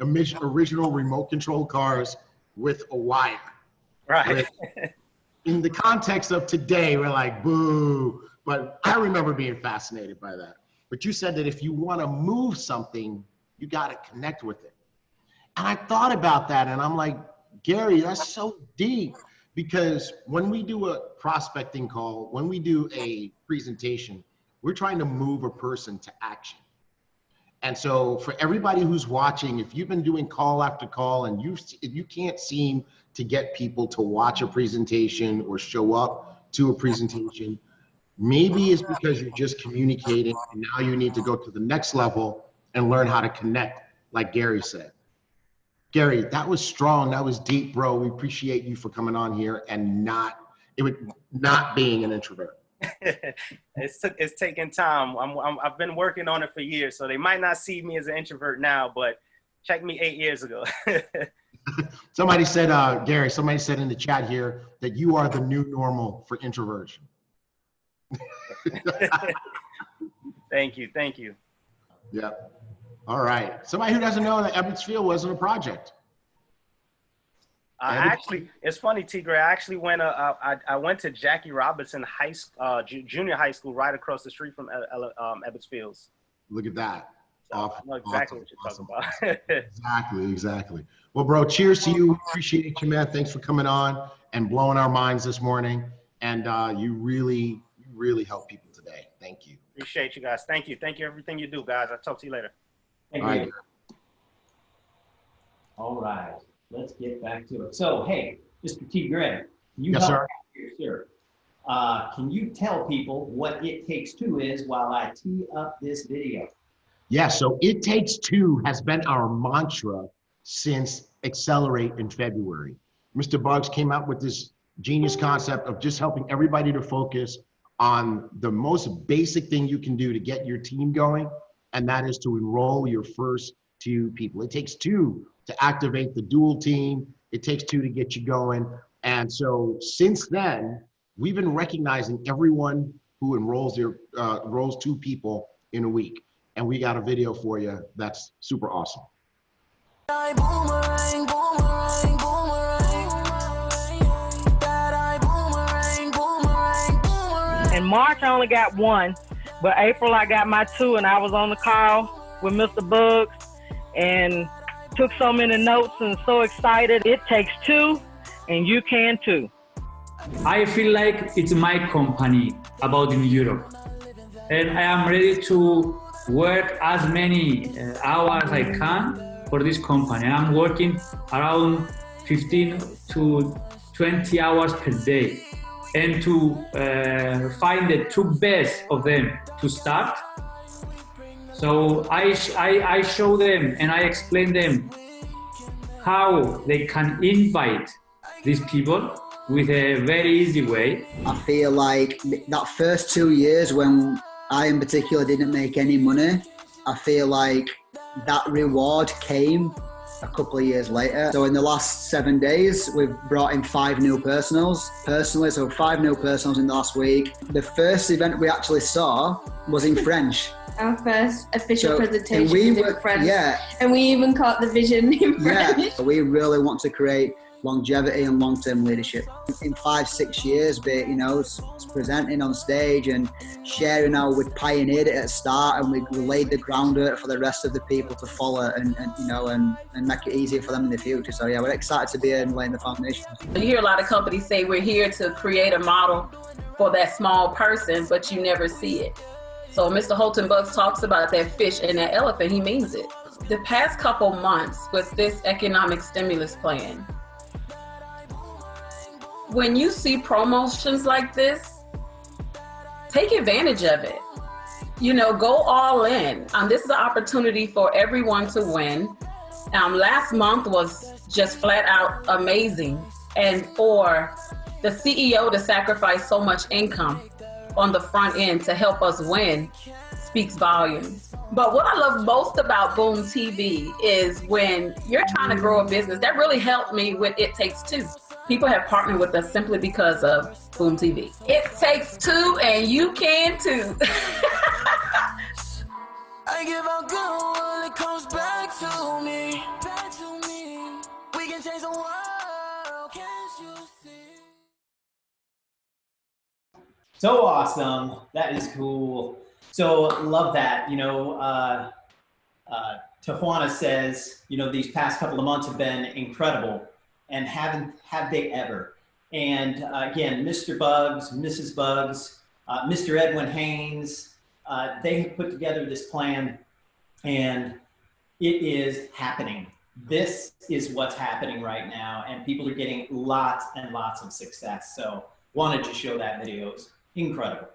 original remote control cars with a wire. Right. In the context of today, we're like, boo. But I remember being fascinated by that. But you said that if you want to move something, you got to connect with it. And I thought about that, and I'm like, Gary, that's so deep, because when we do a prospecting call, when we do a presentation, we're trying to move a person to action. And so for everybody who's watching, if you've been doing call after call and you can't seem to get people to watch a presentation or show up to a presentation, maybe it's because you're just communicating, and now you need to go to the next level and learn how to connect, like Gary said. Gary, that was strong. That was deep, bro. We appreciate you for coming on here and not being an introvert. It's taking time. I've been working on it for years, so they might not see me as an introvert now, but check me 8 years ago. Somebody said, Gary, somebody said in the chat here that you are the new normal for introversion. Thank you. Yeah. All right. Somebody who doesn't know that Ebbsfield wasn't a project. Actually, it's funny, Tigray. I actually went. I went to Jackie Robinson Junior High School right across the street from Ebbsfield. Look at that. So I know exactly what you're talking about. Exactly. Well, bro, cheers to you. Appreciate you, man. Thanks for coming on and blowing our minds this morning. And you really help people today. Thank you. Appreciate you guys. Thank you everything you do, guys. I'll talk to you later. Thank you. All right, let's get back to it. So, hey, Mr. T. Gray, Yes, sir. Here, sir. Can you tell people what It Takes Two is while I tee up this video? Yeah, so It Takes Two has been our mantra since Accelerate in February. Mr. Buggs came out with this genius concept of just helping everybody to focus on the most basic thing you can do to get your team going, and that is to enroll your first 2 people. It takes 2 to activate the dual team. It takes 2 to get you going. And so since then, we've been recognizing everyone who enrolls 2 people in a week. And we got a video for you that's super awesome. In March, I only got 1, but April, I got my 2, and I was on the call with Mr. Buggs and took so many notes and so excited. It takes 2, and you can too. I feel like it's my company about in Europe, and I am ready to work as many hours as I can for this company. I'm working around 15 to 20 hours per day. And to find the 2 best of them to start. So I show them and I explain them how they can invite these people with a very easy way. I feel like that first 2 years when I in particular didn't make any money, I feel like that reward came a couple of years later. So in the last 7 days, we've brought in 5 new personals. Personally, so 5 new personals in the last week. The first event we actually saw was in French. Our first official presentation was in French. Yeah. And we even caught the vision in French. Yeah. We really want to create longevity and long-term leadership. In 5-6 years, presenting on stage and sharing how we pioneered it at the start, and we laid the groundwork for the rest of the people to follow and make it easier for them in the future. So yeah, we're excited to be here and laying the foundation. You hear a lot of companies say we're here to create a model for that small person, but you never see it. So Mr. Holton Buggs talks about that fish and that elephant, he means it. The past couple months with this economic stimulus plan, when you see promotions like this, take advantage of it. Go all in. This is an opportunity for everyone to win. Last month was just flat out amazing. And for the CEO to sacrifice so much income on the front end to help us win speaks volumes. But what I love most about Boom TV is when you're trying to grow a business, that really helped me with It Takes Two. People have partnered with us simply because of Boom TV. It takes 2 and you can too. I give out good when it comes back to me. We can change the world, can't you see? So awesome. That is cool. So love that. Tijuana says, these past couple of months have been incredible, and have they ever? And again, Mr. Buggs, Mrs. Buggs, Mr. Edwin Haynes, they have put together this plan, and it is happening. This is what's happening right now, and people are getting lots and lots of success. So wanted to show that video. It's incredible.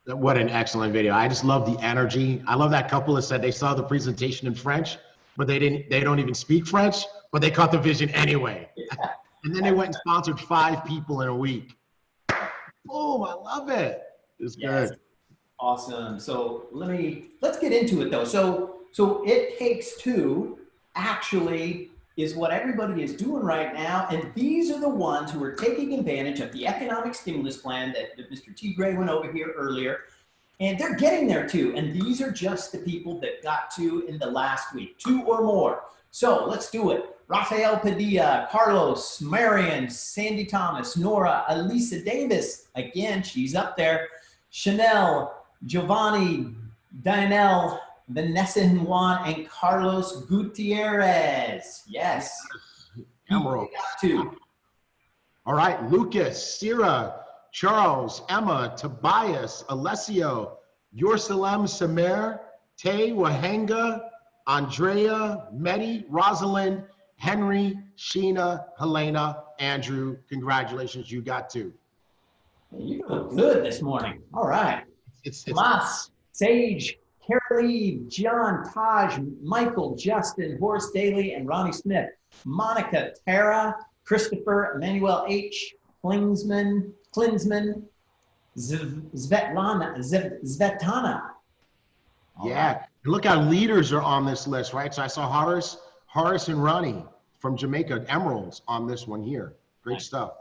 What an excellent video. I just love the energy. I love that couple that said they saw the presentation in French, but they don't even speak French, but they caught the vision anyway. Yeah. And then they went and sponsored 5 people in a week. Boom, I love it. It's good. Awesome. So let's get into it though. So It Takes Two actually is what everybody is doing right now. And these are the ones who are taking advantage of the economic stimulus plan that Mr. T. Gray went over here earlier. And they're getting there too. And these are just the people that got to in the last week, 2 or more. So let's do it. Rafael Padilla, Carlos, Marion, Sandy Thomas, Nora, Elisa Davis. Again, she's up there. Chanel, Giovanni, Dianelle, Vanessa Juan, and Carlos Gutierrez. Yes. Emerald. All right, Lucas, Sierra, Charles, Emma, Tobias, Alessio, Yorsalem, Samer, Tay, Wahanga, Andrea, Medi, Rosalind, Henry, Sheena, Helena, Andrew. Congratulations, you got 2. You look good this morning. All right. It's Tomas, Sage, Carolee, John, Taj, Michael, Justin, Horace Daly, and Ronnie Smith. Monica, Tara, Christopher, Emmanuel H., Klinsman, Svetlana. Yeah, look how leaders are on this list, right? So I saw Horace and Ronnie from Jamaica, Emeralds on this one here. Great stuff.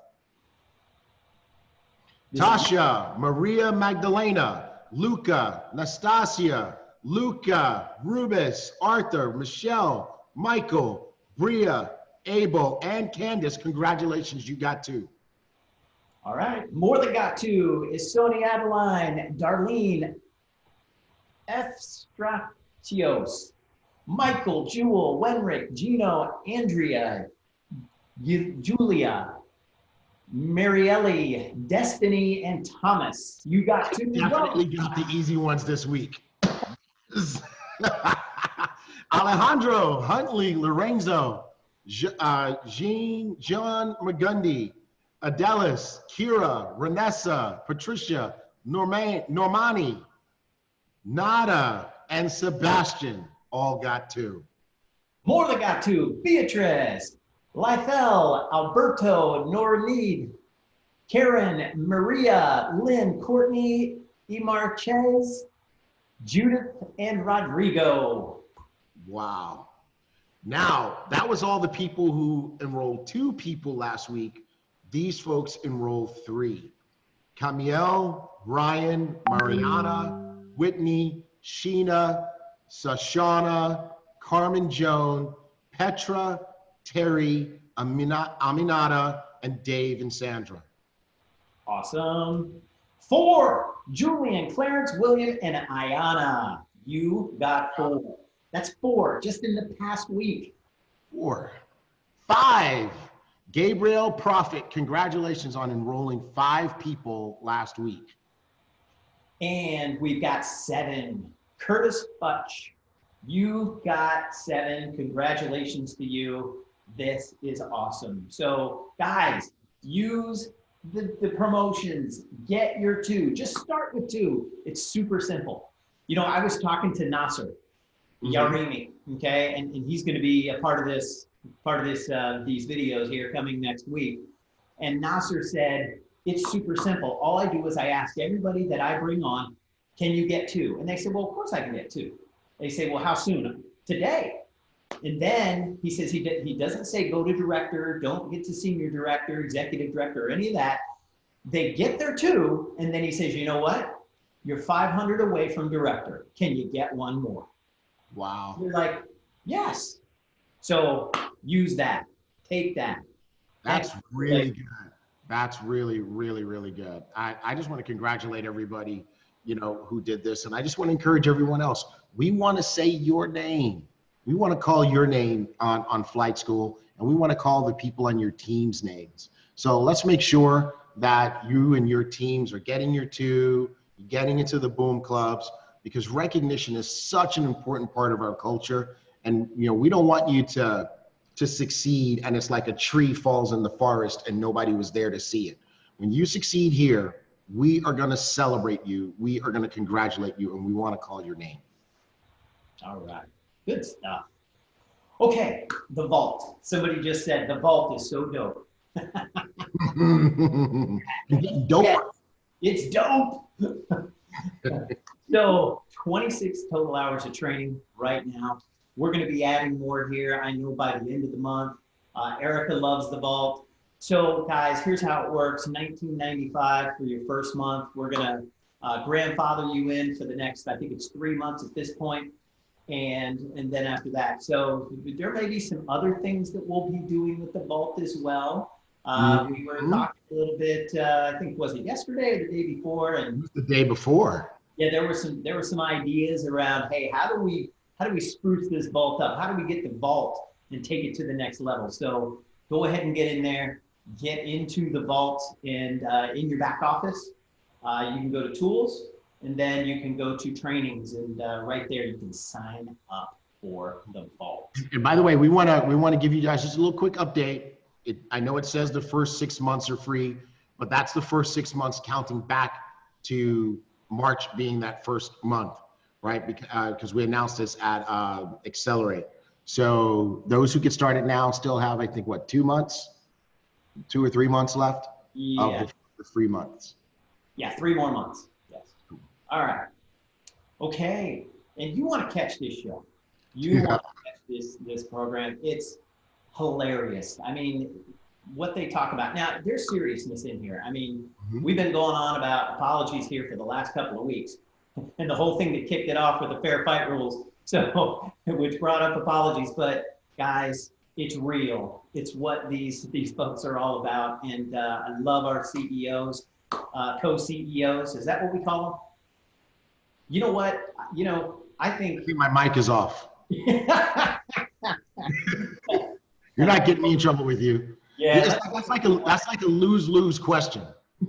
Tasha, Maria Magdalena, Luca, Nastasia, Luca, Rubis, Arthur, Michelle, Michael, Bria, Abel, and Candace. Congratulations, you got 2. All right, more than got 2 is Sony Adeline, Darlene, Efstratios, Michael, Jewel, Wenrick, Gino, Andrea, Julia, Marielle, Destiny, and Thomas. You got 2. Definitely got the easy ones this week. Alejandro, Huntley, Lorenzo, Jean, John Magundy, Adelis, Kira, Renessa, Patricia, Normani, Nada, and Sebastian all got 2. More than got 2. Beatrice, Lithel, Alberto, Normeed, Karen, Maria, Lynn, Courtney, Emarchez, Judith, and Rodrigo. Wow. Now, that was all the people who enrolled 2 people last week. These folks enrolled 3. Camiel, Brian, Mariana, Whitney, Sheena, Sashana, Carmen Joan, Petra, Terry, Aminata, and Dave and Sandra. Awesome. 4, Julian, Clarence, William, and Ayana. You got 4. That's 4 just in the past week. 4. 5, Gabriel Prophet. Congratulations on enrolling 5 people last week. And we've got 7, Curtis Futch. You got 7. Congratulations to you. This is awesome. So guys, use the promotions, get your 2. Just start with 2. It's super simple. I was talking to Nasser Yarimi, okay, and he's going to be a part of this these videos here coming next week. And Nasser said, it's super simple. All I do is I ask everybody that I bring on, can you get 2? And they said, well, of course I can get 2. They say, well, how soon? Today. And then he says he doesn't say go to director, don't get to senior director, executive director, or any of that. They get their 2, and then he says, you know what? You're 500 away from director. Can you get 1 more? Wow. You're like, yes. So use that. Take that. That's really good. That's really, really, really good. I just want to congratulate everybody you know, who did this. And I just want to encourage everyone else. We want to say your name. We want to call your name on Flight School, and we want to call the people on your team's names. So let's make sure that you and your teams are getting your two, getting into the boom clubs, because recognition is such an important part of our culture. And, you know, we don't want you to succeed and it's like a tree falls in the forest and nobody was there to see it. When you succeed here, we are going to celebrate you. We are going to congratulate you, and we want to call your name. All right. Good stuff. Okay, the vault. Somebody just said the vault is so dope. Dope. Yes, it's dope. So 26 total hours of training right now. We're going to be adding more here. I know by the end of the month. Erica loves the vault. So guys, here's how it works. $19.95 for your first month. We're going to grandfather you in for the next, I think it's 3 months at this point. And then after that. So there may be some other things that we'll be doing with the vault as well. We were talking a little bit, I think, was it yesterday or the day before? And it was the day before. Yeah, there were some ideas around, hey, how do we spruce this vault up? How do we get the vault and take it to the next level? So go ahead and get in there, get into the vault, and in your back office, you can go to tools, and then you can go to trainings, and right there you can sign up for the vault. And by the way, we want to give you guys just a little quick update. I know it says the first 6 months are free, but that's the first 6 months counting back to March being that first month, right? Because we announced this at Accelerate. So those who get started now still have, I think, what, 2 months, 2 or 3 months left of the 3 months. Yeah, 3 more months. Yes. All right. Okay. And you want to catch this show. You want to catch this program. It's hilarious. I mean, what they talk about. Now, there's seriousness in here. I mean, we've been going on about apologies here for the last couple of weeks. And the whole thing that kicked it off with the fair fight rules. So, which brought up apologies. But guys, it's real. It's what these folks are all about. And I love our CEOs, co-CEOs. Is that what we call them? You know what? You know, I think my mic is off. You're not getting me in trouble with you. Yeah, that's like a lose-lose question.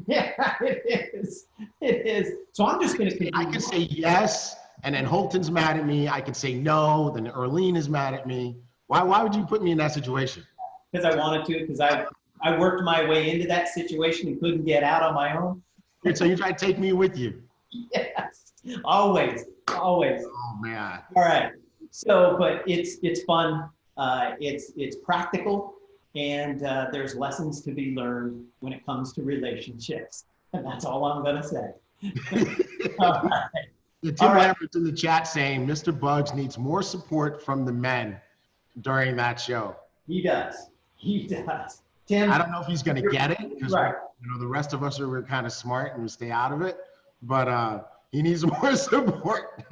Yeah, it is. It is. So I'm just gonna. I can say yes, and then Holton's mad at me. I can say no, then Earlene is mad at me. Why would you put me in that situation? Because I wanted to. Because I worked my way into that situation and couldn't get out on my own. And so you try to take me with you. Yes, always. Oh man. All right. So, but it's fun. It's practical. And there's lessons to be learned when it comes to relationships. And that's all I'm going to say. All right. Yeah, Tim Lambert's in the chat saying Mr. Buggs needs more support from the men during that show. He does. Tim, I don't know if he's going to get it because right. You know, the rest of us we're kind of smart and we stay out of it. But he needs more support.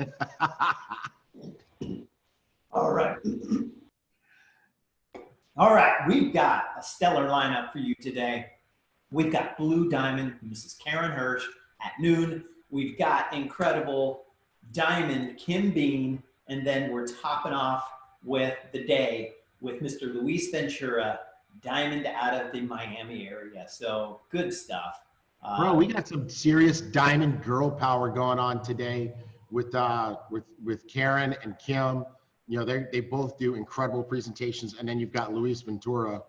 All right. All right, we've got a stellar lineup for you today. We've got Blue Diamond, Mrs. Karen Hirsch at noon. We've got incredible Diamond Kim Bean, and then we're topping off with the day with Mr. Luis Ventura, Diamond out of the Miami area. So good stuff. Bro, we got some serious Diamond girl power going on today with Karen and Kim. You know, they both do incredible presentations. And then you've got Luis Ventura,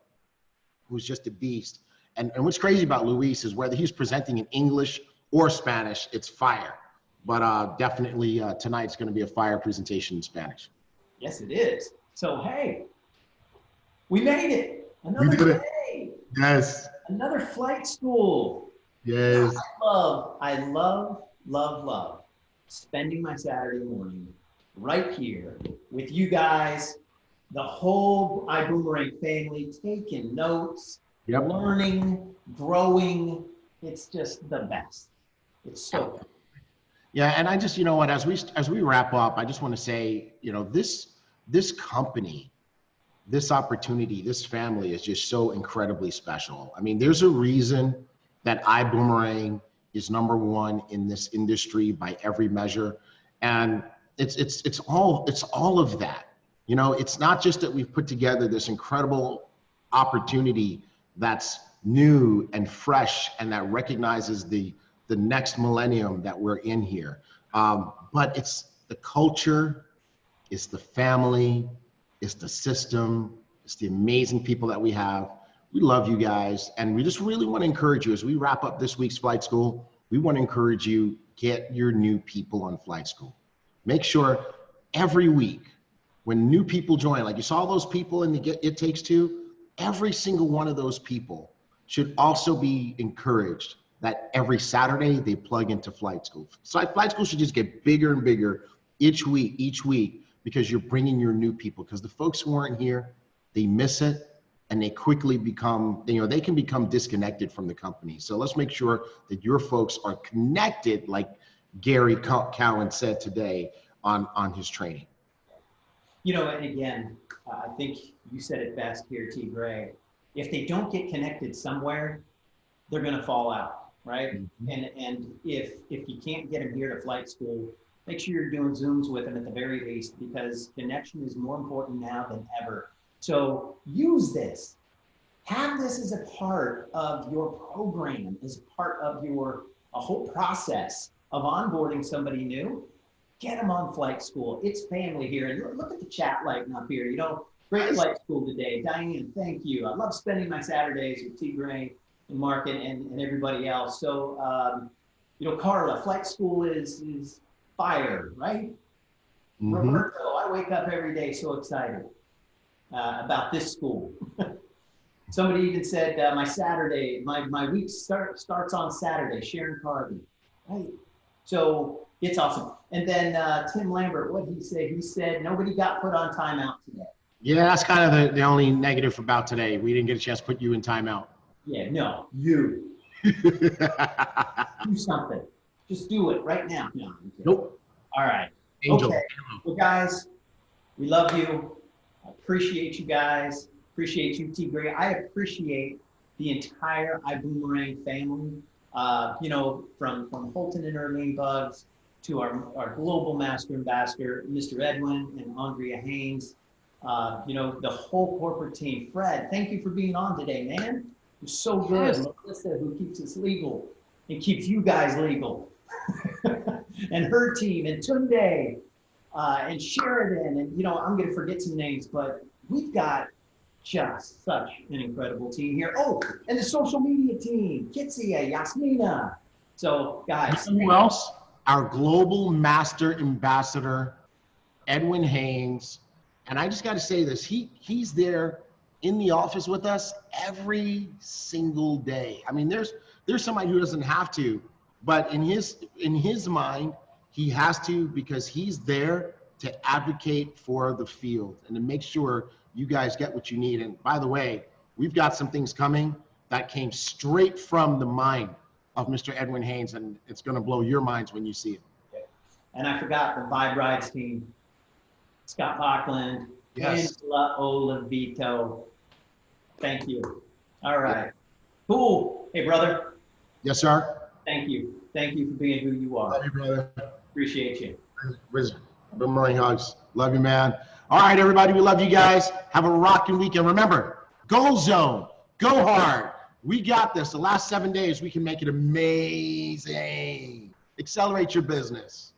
who's just a beast. And what's crazy about Luis is whether he's presenting in English or Spanish, it's fire. But definitely tonight's going to be a fire presentation in Spanish. Yes, it is. So, hey, we made it. Another day. Yes. Another flight school. Yes. I love spending my Saturday morning right here with you guys, the whole Ibüümerang family, taking notes, learning, growing. It's just the best. It's so good. Yeah, and I just, you know what, as we wrap up, I just want to say, you know, this company, this opportunity, this family is just so incredibly special. I mean, there's a reason that Ibüümerang is #1 in this industry by every measure. And it's all of that. You know, it's not just that we've put together this incredible opportunity that's new and fresh and that recognizes the next millennium that we're in here. But it's the culture, it's the family, it's the system, it's the amazing people that we have. We love you guys, and we just really want to encourage you as we wrap up this week's flight school. We want to encourage you, get your new people on flight school. Make sure every week when new people join, like you saw those people in the It Takes Two, every single one of those people should also be encouraged that every Saturday they plug into flight school. So flight school should just get bigger and bigger each week, because you're bringing your new people, because the folks who aren't here, they miss it. And they quickly become, they can become disconnected from the company. So let's make sure that your folks are connected, like Gary Cowan said today on his training. You know, and again, I think you said it best here, T. Gray. If they don't get connected somewhere, they're going to fall out, right? Mm-hmm. And if you can't get them here to flight school, make sure you're doing Zooms with them at the very least, because connection is more important now than ever. So use this. Have this as a part of your program, as part of a whole process of onboarding somebody new. Get them on flight school. It's family here. And look at the chat lighting up here. You know, great flight school today. Diane, thank you. I love spending my Saturdays with T. Gray and Mark and everybody else. So, you know, Carla, flight school is fire, right? Mm-hmm. Roberto, I wake up every day so excited about this school. Somebody even said my week starts on Saturday. Sharon Carvey, right? So it's awesome. And then Tim Lambert, what did he say? He said nobody got put on timeout today. Yeah, that's kind of the only negative about today. We didn't get a chance to put you in timeout. Yeah, no, you. Do something. Just do it right now. No, nope. All right. Angel. Okay. Well, guys, we love you. I appreciate you guys. Appreciate you, T. Gray. I appreciate the entire Ibüümerang family. You know, from Holton and Earlene Buggs to our global master ambassador, Mr. Edwin and Andrea Haynes. You know, the whole corporate team. Fred, thank you for being on today, man. You're so good. Yes. Melissa, who keeps us legal and keeps you guys legal. And her team, and Tunde, and Sheridan, and you know, I'm gonna forget some names, but we've got just such an incredible team here. Oh, and the social media team, Kitsia, Yasmina. So guys. Who else? Our global master ambassador, Edwin Haynes. And I just gotta say this, he's there in the office with us every single day. I mean, there's somebody who doesn't have to, but in his mind, he has to, because he's there to advocate for the field and to make sure you guys get what you need. And by the way, we've got some things coming that came straight from the mind of Mr. Edwin Haynes, and it's going to blow your minds when you see it. And I forgot the Vibe Rides team, Scott Bachland, yes. Angela Olavito. Thank you. All right. Cool. Hey, brother. Yes, sir. Thank you. Thank you for being who you are. Love you, brother. Appreciate you. Boomerang hugs. Love you, man. All right, everybody. We love you guys. Have a rocking weekend. Remember, goal zone. Go hard. We got this. The last 7 days, we can make it amazing. Accelerate your business.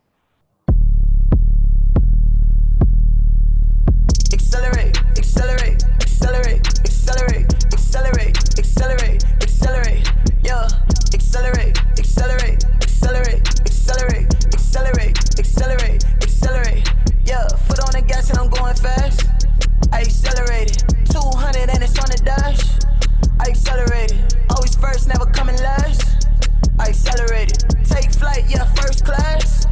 Accelerate, accelerate, accelerate, accelerate, accelerate, accelerate, accelerate, yeah. Accelerate, accelerate, accelerate, accelerate, accelerate, accelerate, accelerate, yeah. Foot on the gas and I'm going fast. I accelerated, 200 and it's on the dash. I accelerated, always first, never coming last. I accelerated, take flight, yeah, first class.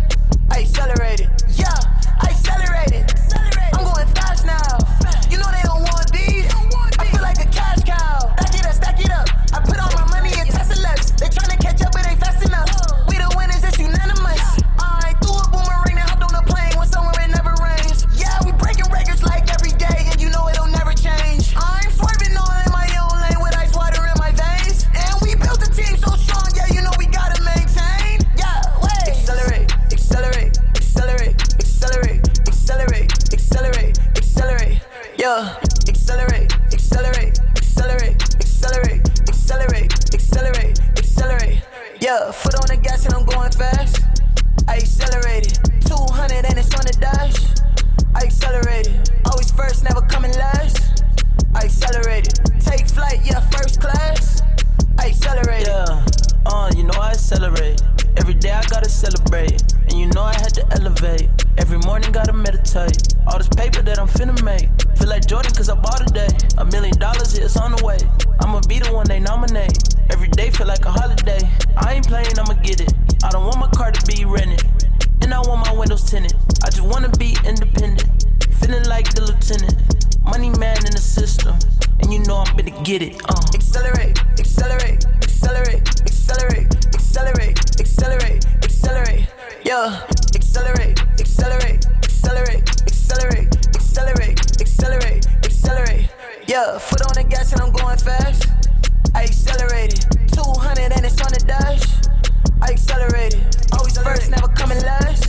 Yeah, accelerate, accelerate, accelerate, accelerate, accelerate, accelerate, accelerate. Yeah, foot on the gas and I'm going fast. I accelerated, 200 and it's on the dash. I accelerated, always first, never coming last. I accelerated, take flight, yeah, first class. I accelerated. Yeah, you know I accelerate. Every day I gotta celebrate, and you know I had to elevate. Every morning gotta meditate. All this paper that I'm finna make, feel like Jordan cause I bought a day. $1 million, yeah, it's on the way. I'ma be the one they nominate. Every day feel like a holiday. I ain't playing, I'ma get it. I don't want my car to be rented, and I want my windows tinted. I just wanna be independent, feeling like the lieutenant. Money man in the system, and you know I'm finna get it. Accelerate, accelerate, accelerate, accelerate, accelerate, accelerate, accelerate. Yeah, accelerate, accelerate, accelerate, accelerate, accelerate, accelerate, accelerate. Yeah, foot on the gas and I'm going fast. I accelerated, 200 and it's on the dash. I accelerated, always first, never coming last.